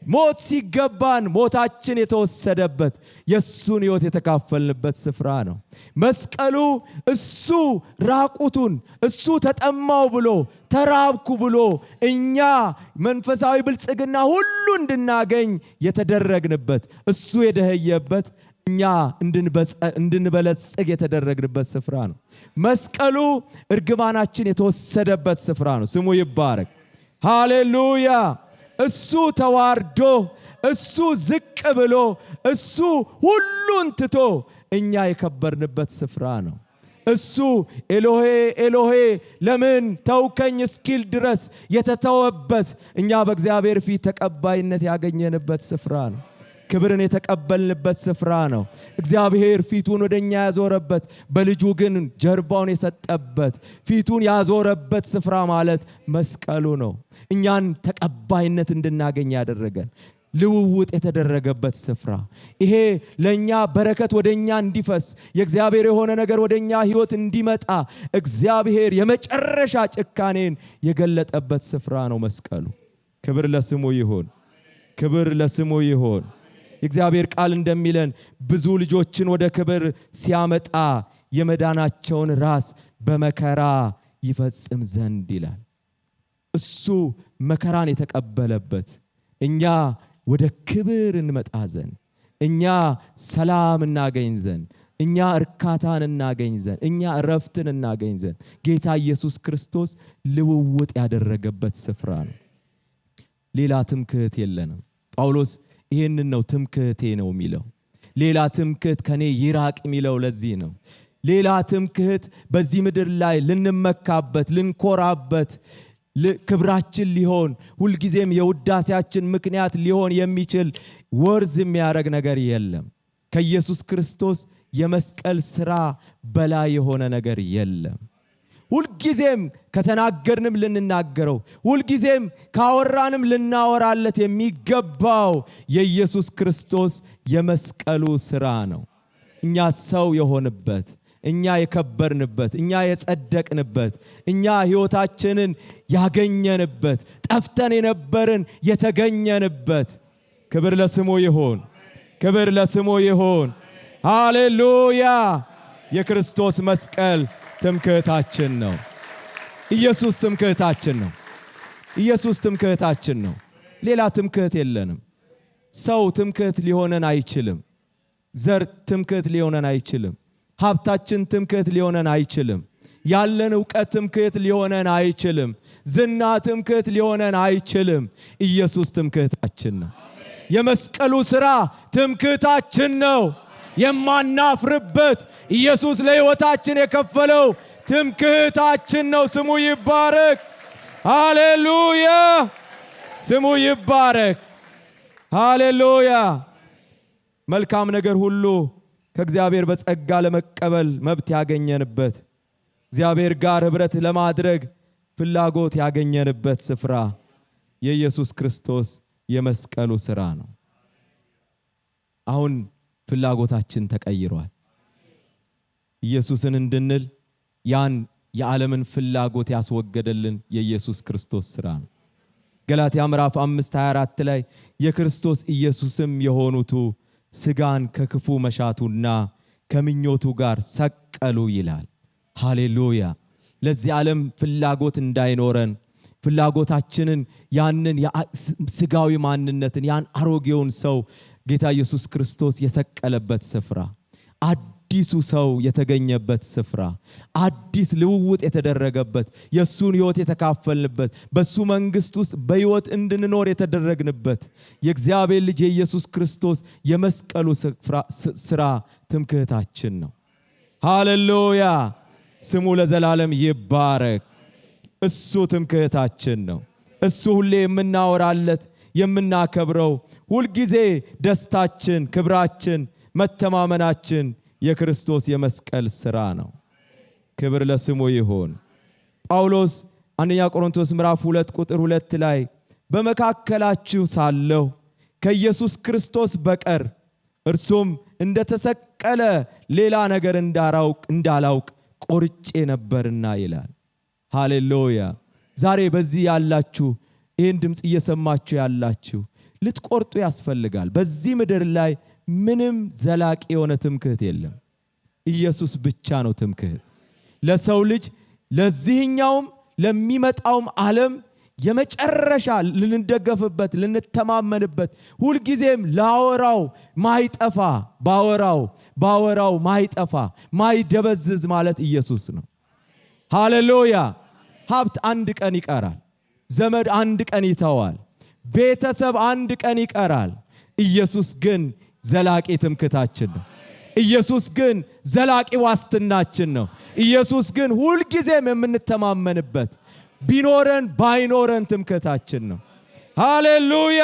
A: ሞት ሲገባን ሞታችን የተወሰደበት፣ የሱን ሕይወት የተካፈልንበት ስፍራ ነው። መስቀሉ እሱ ራቁቱን፣ እሱ ተጠማው ብሎ ተራብኩ ብሎ እኛ መንፈሳዊ ብልጽግና ሁሉ እንድናገኝ የተደረግንበት፣ እሱ የደህየበት፣ እኛ እንድንበለጽግ የተደረግንበት ስፍራ ነው። መስቀሉ እርግማናችን የተወሰደበት ስፍራ ነው። ስሙ ይባረክ። ሃሌሉያ! እሱ ተዋርዶ፣ እሱ ዝቅ ብሎ፣ እሱ ሁሉን ትቶ እኛ የከበርንበት ስፍራ ነው። እሱ ኤሎሄ ኤሎሄ ለምን ተውከኝ እስኪል ድረስ የተተወበት፣ እኛ በእግዚአብሔር ፊት ተቀባይነት ያገኘንበት ስፍራ ነው። ክብርን የተቀበልንበት ስፍራ ነው። እግዚአብሔር ፊቱን ወደኛ ያዞረበት፣ በልጁ ግን ጀርባውን የሰጠበት፣ ፊቱን ያዞረበት ስፍራ ማለት መስቀሉ ነው። እኛን ተቀባይነት እንድናገኝ ያደረገን ልውውጥ የተደረገበት ስፍራ፣ ይሄ ለኛ በረከት ወደኛ እንዲፈስ፣ የእግዚአብሔር የሆነ ነገር ወደኛ ሕይወት እንዲመጣ እግዚአብሔር የመጨረሻ ጭካኔን የገለጠበት ስፍራ ነው መስቀሉ። ክብር ለስሙ ይሁን። ክብር ለስሙ ይሁን። የእግዚአብሔር ቃል እንደሚለን ብዙ ልጆችን ወደ ክብር ሲያመጣ የመዳናቸውን ራስ በመከራ ይፈጽም ዘንድ ይላል። እሱ መከራን የተቀበለበት፣ እኛ ወደ ክብር እንመጣ ዘንድ፣ እኛ ሰላም እናገኝ ዘንድ፣ እኛ እርካታን እናገኝ ዘንድ፣ እኛ እረፍትን እናገኝ ዘንድ ጌታ ኢየሱስ ክርስቶስ ልውውጥ ያደረገበት ስፍራ ነው። ሌላ ትምክህት የለንም። ጳውሎስ ይህንን ነው ትምክህቴ ነው የሚለው። ሌላ ትምክህት ከኔ ይራቅ የሚለው ለዚህ ነው። ሌላ ትምክህት በዚህ ምድር ላይ ልንመካበት፣ ልንኮራበት፣ ክብራችን ሊሆን፣ ሁልጊዜም የውዳሴያችን ምክንያት ሊሆን የሚችል ወርዝ የሚያደርግ ነገር የለም። ከኢየሱስ ክርስቶስ የመስቀል ሥራ በላይ የሆነ ነገር የለም። ሁልጊዜም ከተናገርንም ልንናገረው፣ ሁልጊዜም ካወራንም ልናወራለት የሚገባው የኢየሱስ ክርስቶስ የመስቀሉ ሥራ ነው። እኛ ሰው የሆንበት፣ እኛ የከበርንበት፣ እኛ የጸደቅንበት፣ እኛ ሕይወታችንን ያገኘንበት፣ ጠፍተን የነበርን የተገኘንበት። ክብር ለስሙ ይሁን። ክብር ለስሙ ይሁን። ሃሌሉያ! የክርስቶስ መስቀል ትምክህታችን ነው። ኢየሱስ ትምክህታችን ነው። ኢየሱስ ትምክህታችን ነው። ሌላ ትምክህት የለንም። ሰው ትምክህት ሊሆነን አይችልም። ዘር ትምክህት ሊሆነን አይችልም። ሀብታችን ትምክህት ሊሆነን አይችልም። ያለን ዕውቀት ትምክህት ሊሆነን አይችልም። ዝና ትምክህት ሊሆነን አይችልም። ኢየሱስ ትምክህታችን ነው። የመስቀሉ ሥራ ትምክህታችን ነው። የማናፍርበት ኢየሱስ ለሕይወታችን የከፈለው ትምክህታችን ነው። ስሙ ይባረክ። ሃሌሉያ ስሙ ይባረክ። ሃሌሉያ መልካም ነገር ሁሉ ከእግዚአብሔር በጸጋ ለመቀበል መብት ያገኘንበት እግዚአብሔር ጋር ኅብረት ለማድረግ ፍላጎት ያገኘንበት ስፍራ የኢየሱስ ክርስቶስ የመስቀሉ ሥራ ነው። አሁን ፍላጎታችን ተቀይሯል። ኢየሱስን እንድንል ያን የዓለምን ፍላጎት ያስወገደልን የኢየሱስ ክርስቶስ ሥራ ነው። ገላትያ ምዕራፍ 5:24 ላይ የክርስቶስ ኢየሱስም የሆኑቱ ሥጋን ከክፉ መሻቱና ከምኞቱ ጋር ሰቀሉ ይላል። ሃሌሉያ ለዚህ ዓለም ፍላጎት እንዳይኖረን ፍላጎታችንን ያንን ሥጋዊ ማንነትን ያን አሮጌውን ሰው ጌታ ኢየሱስ ክርስቶስ የሰቀለበት ስፍራ፣ አዲሱ ሰው የተገኘበት ስፍራ፣ አዲስ ልውውጥ የተደረገበት የሱን ሕይወት የተካፈልንበት በሱ መንግስት ውስጥ በሕይወት እንድንኖር የተደረግንበት የእግዚአብሔር ልጅ የኢየሱስ ክርስቶስ የመስቀሉ ሥራ ትምክህታችን ነው። ሃሌሉያ ስሙ ለዘላለም ይባረክ። እሱ ትምክህታችን ነው። እሱ ሁሌ የምናወራለት የምናከብረው ሁልጊዜ ደስታችን፣ ክብራችን፣ መተማመናችን የክርስቶስ የመስቀል ሥራ ነው። ክብር ለስሙ ይሁን። ጳውሎስ አንደኛ ቆሮንቶስ ምዕራፍ 2:2 ላይ በመካከላችሁ ሳለሁ ከኢየሱስ ክርስቶስ በቀር እርሱም እንደተሰቀለ ሌላ ነገር እንዳላውቅ ቆርጬ ነበርና ይላል። ሃሌሉያ ዛሬ በዚህ ያላችሁ ይህን ድምፅ እየሰማችሁ ያላችሁ ልትቆርጡ ያስፈልጋል። በዚህ ምድር ላይ ምንም ዘላቂ የሆነ ትምክህት የለም። ኢየሱስ ብቻ ነው ትምክህት ለሰው ልጅ ለዚህኛውም ለሚመጣውም ዓለም የመጨረሻ ልንደገፍበት ልንተማመንበት ሁልጊዜም ላወራው ማይጠፋ ባወራው ማይጠፋ ማይደበዝዝ ማለት ኢየሱስ ነው። ሃሌሉያ ሀብት አንድ ቀን ይቀራል። ዘመድ አንድ ቀን ይተዋል። ቤተሰብ አንድ ቀን ይቀራል። ኢየሱስ ግን ዘላቂ ትምክህታችን ነው። ኢየሱስ ግን ዘላቂ ዋስትናችን ነው። ኢየሱስ ግን ሁልጊዜም የምንተማመንበት ቢኖረን ባይኖረን ትምክህታችን ነው። ሃሌሉያ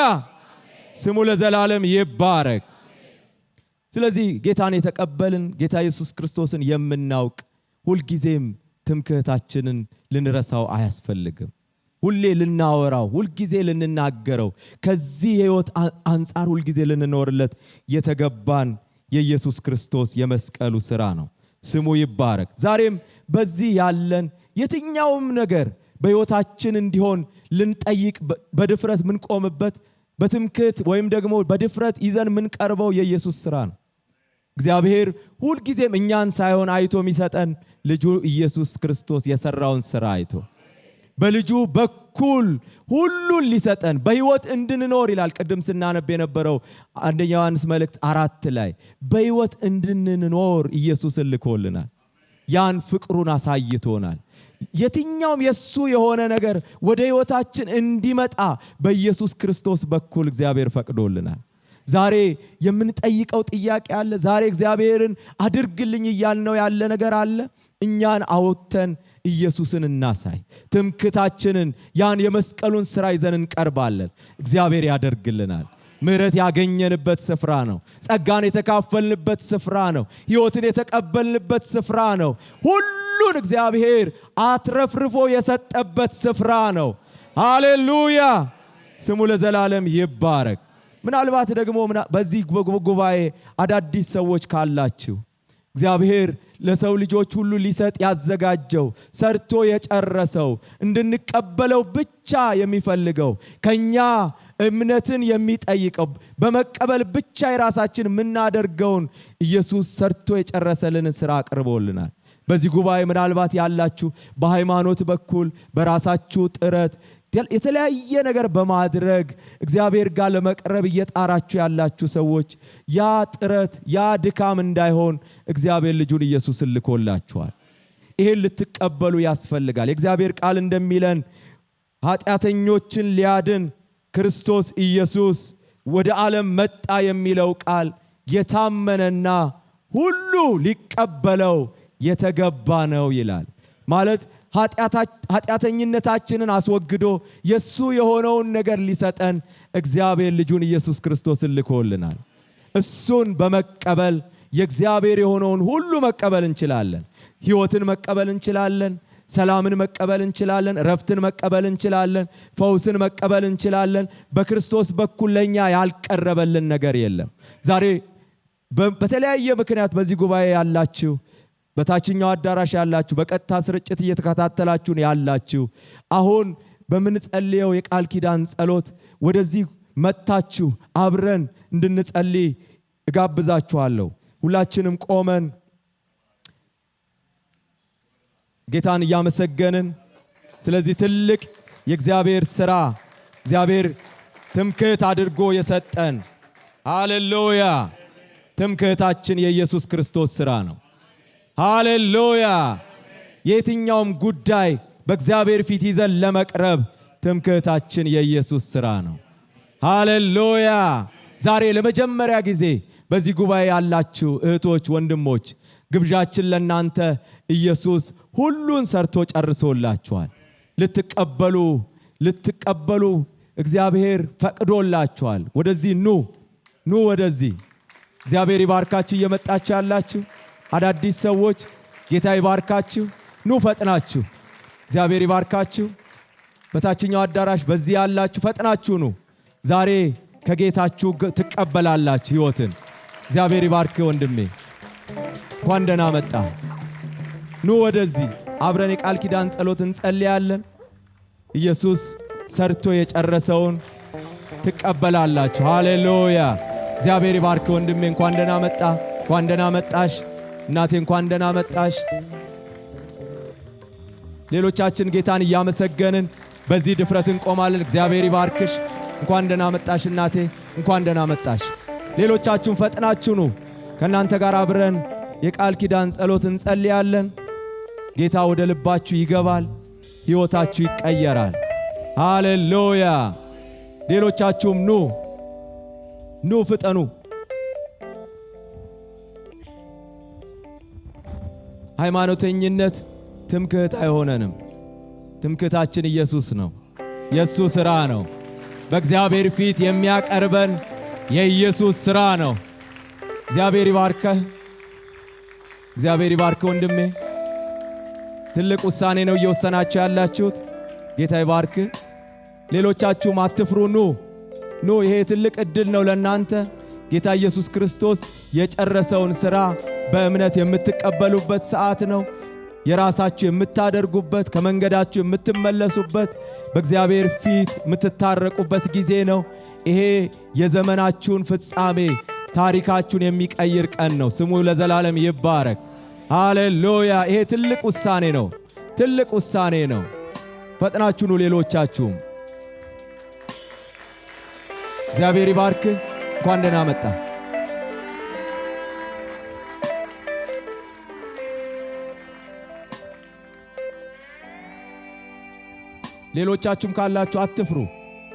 A: ስሙ ለዘላለም ይባረክ። ስለዚህ ጌታን የተቀበልን ጌታ ኢየሱስ ክርስቶስን የምናውቅ ሁልጊዜም ትምክህታችንን ልንረሳው አያስፈልግም። ሁሌ ልናወራው፣ ሁልጊዜ ልንናገረው፣ ከዚህ የሕይወት አንጻር ሁልጊዜ ልንኖርለት የተገባን የኢየሱስ ክርስቶስ የመስቀሉ ሥራ ነው። ስሙ ይባረክ። ዛሬም በዚህ ያለን የትኛውም ነገር በሕይወታችን እንዲሆን ልንጠይቅ በድፍረት ምንቆምበት በትምክህት ወይም ደግሞ በድፍረት ይዘን ምንቀርበው የኢየሱስ ሥራ ነው። እግዚአብሔር ሁልጊዜም እኛን ሳይሆን አይቶ የሚሰጠን ልጁ ኢየሱስ ክርስቶስ የሰራውን ሥራ አይቶ በልጁ በኩል ሁሉን ሊሰጠን በሕይወት እንድንኖር ይላል። ቅድም ስናነብ የነበረው አንደኛ ዮሐንስ መልእክት 4 ላይ በሕይወት እንድንኖር ኢየሱስን ልኮልናል። ያን ፍቅሩን አሳይቶናል። የትኛውም የሱ የሆነ ነገር ወደ ሕይወታችን እንዲመጣ በኢየሱስ ክርስቶስ በኩል እግዚአብሔር ፈቅዶልናል። ዛሬ የምንጠይቀው ጥያቄ አለ። ዛሬ እግዚአብሔርን አድርግልኝ እያልነው ያለ ነገር አለ። እኛን አወጥተን ኢየሱስን እናሳይ። ትምክህታችንን ያን የመስቀሉን ሥራ ይዘን እንቀርባለን። እግዚአብሔር ያደርግልናል። ምሕረት ያገኘንበት ስፍራ ነው። ጸጋን የተካፈልንበት ስፍራ ነው። ሕይወትን የተቀበልንበት ስፍራ ነው። ሁሉን እግዚአብሔር አትረፍርፎ የሰጠበት ስፍራ ነው። ሃሌሉያ ስሙ ለዘላለም ይባረክ። ምናልባት ደግሞ በዚህ ጉባኤ አዳዲስ ሰዎች ካላችሁ እግዚአብሔር ለሰው ልጆች ሁሉ ሊሰጥ ያዘጋጀው ሰርቶ የጨረሰው እንድንቀበለው ብቻ የሚፈልገው ከኛ እምነትን የሚጠይቀው በመቀበል ብቻ የራሳችን የምናደርገውን ኢየሱስ ሰርቶ የጨረሰልን ሥራ አቅርቦልናል። በዚህ ጉባኤ ምናልባት ያላችሁ በሃይማኖት በኩል በራሳችሁ ጥረት የተለያየ ነገር በማድረግ እግዚአብሔር ጋር ለመቅረብ እየጣራችሁ ያላችሁ ሰዎች ያ ጥረት ያ ድካም እንዳይሆን እግዚአብሔር ልጁን ኢየሱስን ልኮላችኋል። ይሄን ልትቀበሉ ያስፈልጋል። የእግዚአብሔር ቃል እንደሚለን ኃጢአተኞችን ሊያድን ክርስቶስ ኢየሱስ ወደ ዓለም መጣ የሚለው ቃል የታመነና ሁሉ ሊቀበለው የተገባ ነው ይላል። ማለት ኃጢአተኝነታችንን አስወግዶ የሱ የሆነውን ነገር ሊሰጠን እግዚአብሔር ልጁን ኢየሱስ ክርስቶስን ልኮልናል። እሱን በመቀበል የእግዚአብሔር የሆነውን ሁሉ መቀበል እንችላለን። ሕይወትን መቀበል እንችላለን። ሰላምን መቀበል እንችላለን። ረፍትን መቀበል እንችላለን። ፈውስን መቀበል እንችላለን። በክርስቶስ በኩል ለኛ ያልቀረበልን ነገር የለም። ዛሬ በተለያየ ምክንያት በዚህ ጉባኤ ያላችሁ፣ በታችኛው አዳራሽ ያላችሁ፣ በቀጥታ ስርጭት እየተከታተላችሁን ያላችሁ፣ አሁን በምንጸልየው የቃል ኪዳን ጸሎት ወደዚህ መጥታችሁ አብረን እንድንጸልይ እጋብዛችኋለሁ። ሁላችንም ቆመን ጌታን እያመሰገንን ስለዚህ ትልቅ የእግዚአብሔር ሥራ እግዚአብሔር ትምክህት አድርጎ የሰጠን ሃሌሉያ፣ ትምክህታችን የኢየሱስ ክርስቶስ ሥራ ነው። ሃሌሉያ። የትኛውም ጉዳይ በእግዚአብሔር ፊት ይዘን ለመቅረብ ትምክህታችን የኢየሱስ ሥራ ነው። ሃሌሉያ። ዛሬ ለመጀመሪያ ጊዜ በዚህ ጉባኤ ያላችሁ እህቶች፣ ወንድሞች ግብዣችን ለናንተ ኢየሱስ ሁሉን ሰርቶ ጨርሶላችኋል። ልትቀበሉ እግዚአብሔር ፈቅዶላችኋል። ወደዚህ ኑ ወደዚህ። እግዚአብሔር ይባርካችሁ። እየመጣችሁ ያላችሁ አዳዲስ ሰዎች ጌታ ይባርካችሁ። ኑ ፈጥናችሁ። እግዚአብሔር ይባርካችሁ። በታችኛው አዳራሽ በዚህ ያላችሁ ፈጥናችሁ ኑ። ዛሬ ከጌታችሁ ትቀበላላችሁ ሕይወትን። እግዚአብሔር ይባርክ ወንድሜ፣ እንኳን ደህና መጣ። ኑ ወደዚህ አብረን የቃል ኪዳን ጸሎት እንጸልያለን። ኢየሱስ ሰርቶ የጨረሰውን ትቀበላላችሁ። ሃሌሉያ። እግዚአብሔር ይባርክ ወንድሜ፣ እንኳን ደህና መጣ። እንኳን ደህና መጣሽ እናቴ፣ እንኳን ደህና መጣሽ። ሌሎቻችን ጌታን እያመሰገንን በዚህ ድፍረት እንቆማለን። እግዚአብሔር ይባርክሽ። እንኳን ደህና መጣሽ እናቴ፣ እንኳን ደህና መጣሽ። ሌሎቻችሁን ፈጥናችሁ ኑ። ከእናንተ ጋር አብረን የቃል ኪዳን ጸሎት እንጸልያለን። ጌታ ወደ ልባችሁ ይገባል፣ ሕይወታችሁ ይቀየራል። ሃሌሉያ። ሌሎቻችሁም ኑ ፍጠኑ። ሃይማኖተኝነት ትምክህት አይሆነንም። ትምክህታችን ኢየሱስ ነው። የሱ ሥራ ነው። በእግዚአብሔር ፊት የሚያቀርበን የኢየሱስ ሥራ ነው። እግዚአብሔር ይባርከህ። እግዚአብሔር ይባርከህ ወንድሜ። ትልቅ ውሳኔ ነው እየወሰናችሁ ያላችሁት። ጌታ ይባርክህ። ሌሎቻችሁም አትፍሩ። ኑ ይሄ ትልቅ ዕድል ነው ለናንተ። ጌታ ኢየሱስ ክርስቶስ የጨረሰውን ሥራ በእምነት የምትቀበሉበት ሰዓት ነው። የራሳችሁ የምታደርጉበት፣ ከመንገዳችሁ የምትመለሱበት፣ በእግዚአብሔር ፊት የምትታረቁበት ጊዜ ነው። ይሄ የዘመናችሁን ፍጻሜ ታሪካችሁን የሚቀይር ቀን ነው። ስሙ ለዘላለም ይባረክ። ሃሌሉያ። ይሄ ትልቅ ውሳኔ ነው። ትልቅ ውሳኔ ነው። ፈጥናችሁ ኑ። ሌሎቻችሁም እግዚአብሔር ይባርክ። እንኳን ደህና መጣ። ሌሎቻችሁም ካላችሁ አትፍሩ።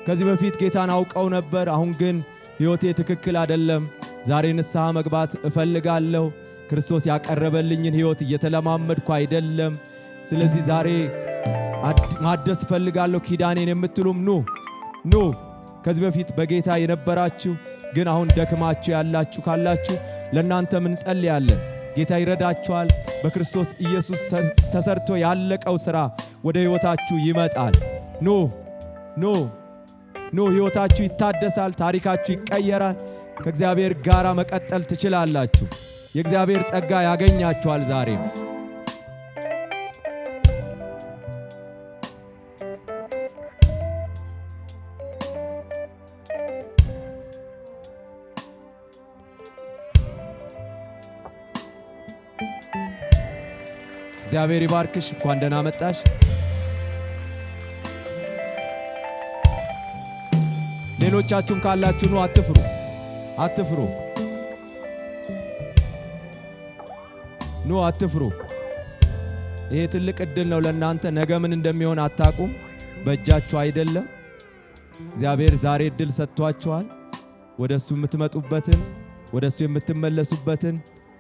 A: ከዚህ በፊት ጌታን አውቀው ነበር፣ አሁን ግን ሕይወቴ ትክክል አይደለም፣ ዛሬ ንስሐ መግባት እፈልጋለሁ፣ ክርስቶስ ያቀረበልኝን ሕይወት እየተለማመድኩ አይደለም፣ ስለዚህ ዛሬ ማደስ እፈልጋለሁ ኪዳኔን የምትሉም ኑ። ከዚህ በፊት በጌታ የነበራችሁ ግን አሁን ደክማችሁ ያላችሁ ካላችሁ ለእናንተም እንጸልያለን። ጌታ ይረዳችኋል። በክርስቶስ ኢየሱስ ተሰርቶ ያለቀው ሥራ ወደ ሕይወታችሁ ይመጣል። ኑ ሕይወታችሁ ይታደሳል፣ ታሪካችሁ ይቀየራል። ከእግዚአብሔር ጋር መቀጠል ትችላላችሁ። የእግዚአብሔር ጸጋ ያገኛችኋል ዛሬም። እግዚአብሔር ይባርክሽ። እንኳን ደህና መጣሽ። ሌሎቻችሁም ካላችሁ ኑ። አትፍሩ። አትፍሩ። ይሄ ትልቅ ዕድል ነው ለእናንተ። ነገ ምን እንደሚሆን አታውቁም። በእጃችሁ አይደለም። እግዚአብሔር ዛሬ ዕድል ሰጥቷችኋል። ወደሱ የምትመጡበትን፣ ወደሱ የምትመለሱበትን፣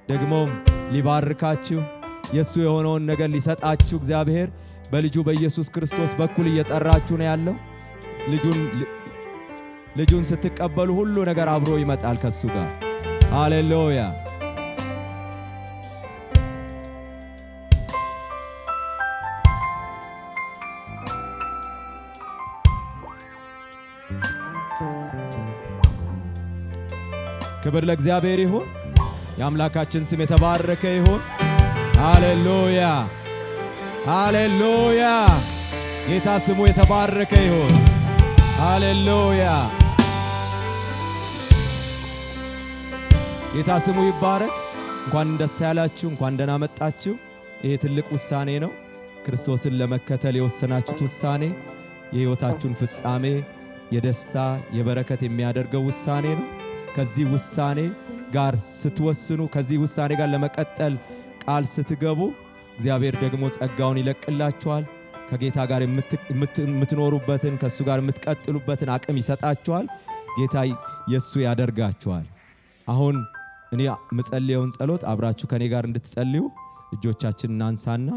A: ደግሞም ሊባርካችሁ የሱ የሆነውን ነገር ሊሰጣችሁ እግዚአብሔር በልጁ በኢየሱስ ክርስቶስ በኩል እየጠራችሁ ነው ያለው። ልጁን ስትቀበሉ ሁሉ ነገር አብሮ ይመጣል ከሱ ጋር። ሃሌሉያ። ክብር ለእግዚአብሔር ይሁን። የአምላካችን ስም የተባረከ ይሁን። ሃሌሉያ ሃሌሉያ። ጌታ ስሙ የተባረከ ይሁን። ሃሌሉያ። ጌታ ስሙ ይባረክ። እንኳን ደስ ያላችሁ፣ እንኳን ደህና መጣችሁ። ይሄ ትልቅ ውሳኔ ነው። ክርስቶስን ለመከተል የወሰናችሁት ውሳኔ የሕይወታችሁን ፍጻሜ የደስታ የበረከት የሚያደርገው ውሳኔ ነው። ከዚህ ውሳኔ ጋር ስትወስኑ፣ ከዚህ ውሳኔ ጋር ለመቀጠል ቃል ስትገቡ እግዚአብሔር ደግሞ ጸጋውን ይለቅላችኋል። ከጌታ ጋር የምትኖሩበትን ከሱ ጋር የምትቀጥሉበትን አቅም ይሰጣችኋል። ጌታ ኢየሱስ ያደርጋችኋል። አሁን እኔ የምጸልየውን ጸሎት አብራችሁ ከኔ ጋር እንድትጸልዩ እጆቻችንን እናንሳና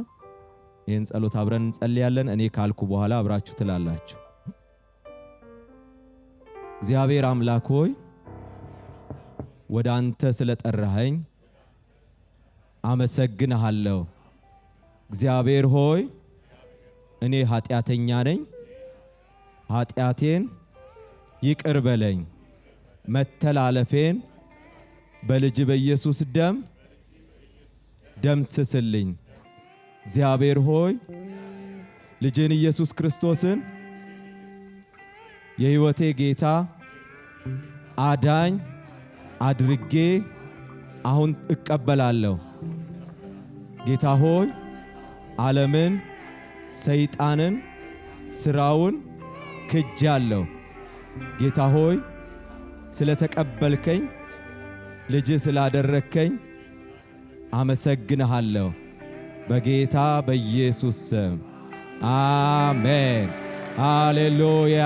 A: ይህን ጸሎት አብረን እንጸልያለን። እኔ ካልኩ በኋላ አብራችሁ ትላላችሁ። እግዚአብሔር አምላክ ሆይ ወደ አንተ ስለጠራኸኝ አመሰግንሃለሁ። እግዚአብሔር ሆይ እኔ ኃጢአተኛ ነኝ፣ ኃጢአቴን ይቅር በለኝ፣ መተላለፌን በልጅ በኢየሱስ ደም ደምስስልኝ። እግዚአብሔር ሆይ ልጅን ኢየሱስ ክርስቶስን የሕይወቴ ጌታ አዳኝ አድርጌ አሁን እቀበላለሁ። ጌታ ሆይ ዓለምን፣ ሰይጣንን፣ ስራውን ክጃለሁ። ጌታ ሆይ ስለተቀበልከኝ ልጅ ስላደረከኝ አመሰግንሃለሁ። በጌታ በኢየሱስ ስም አሜን። ሃሌሉያ።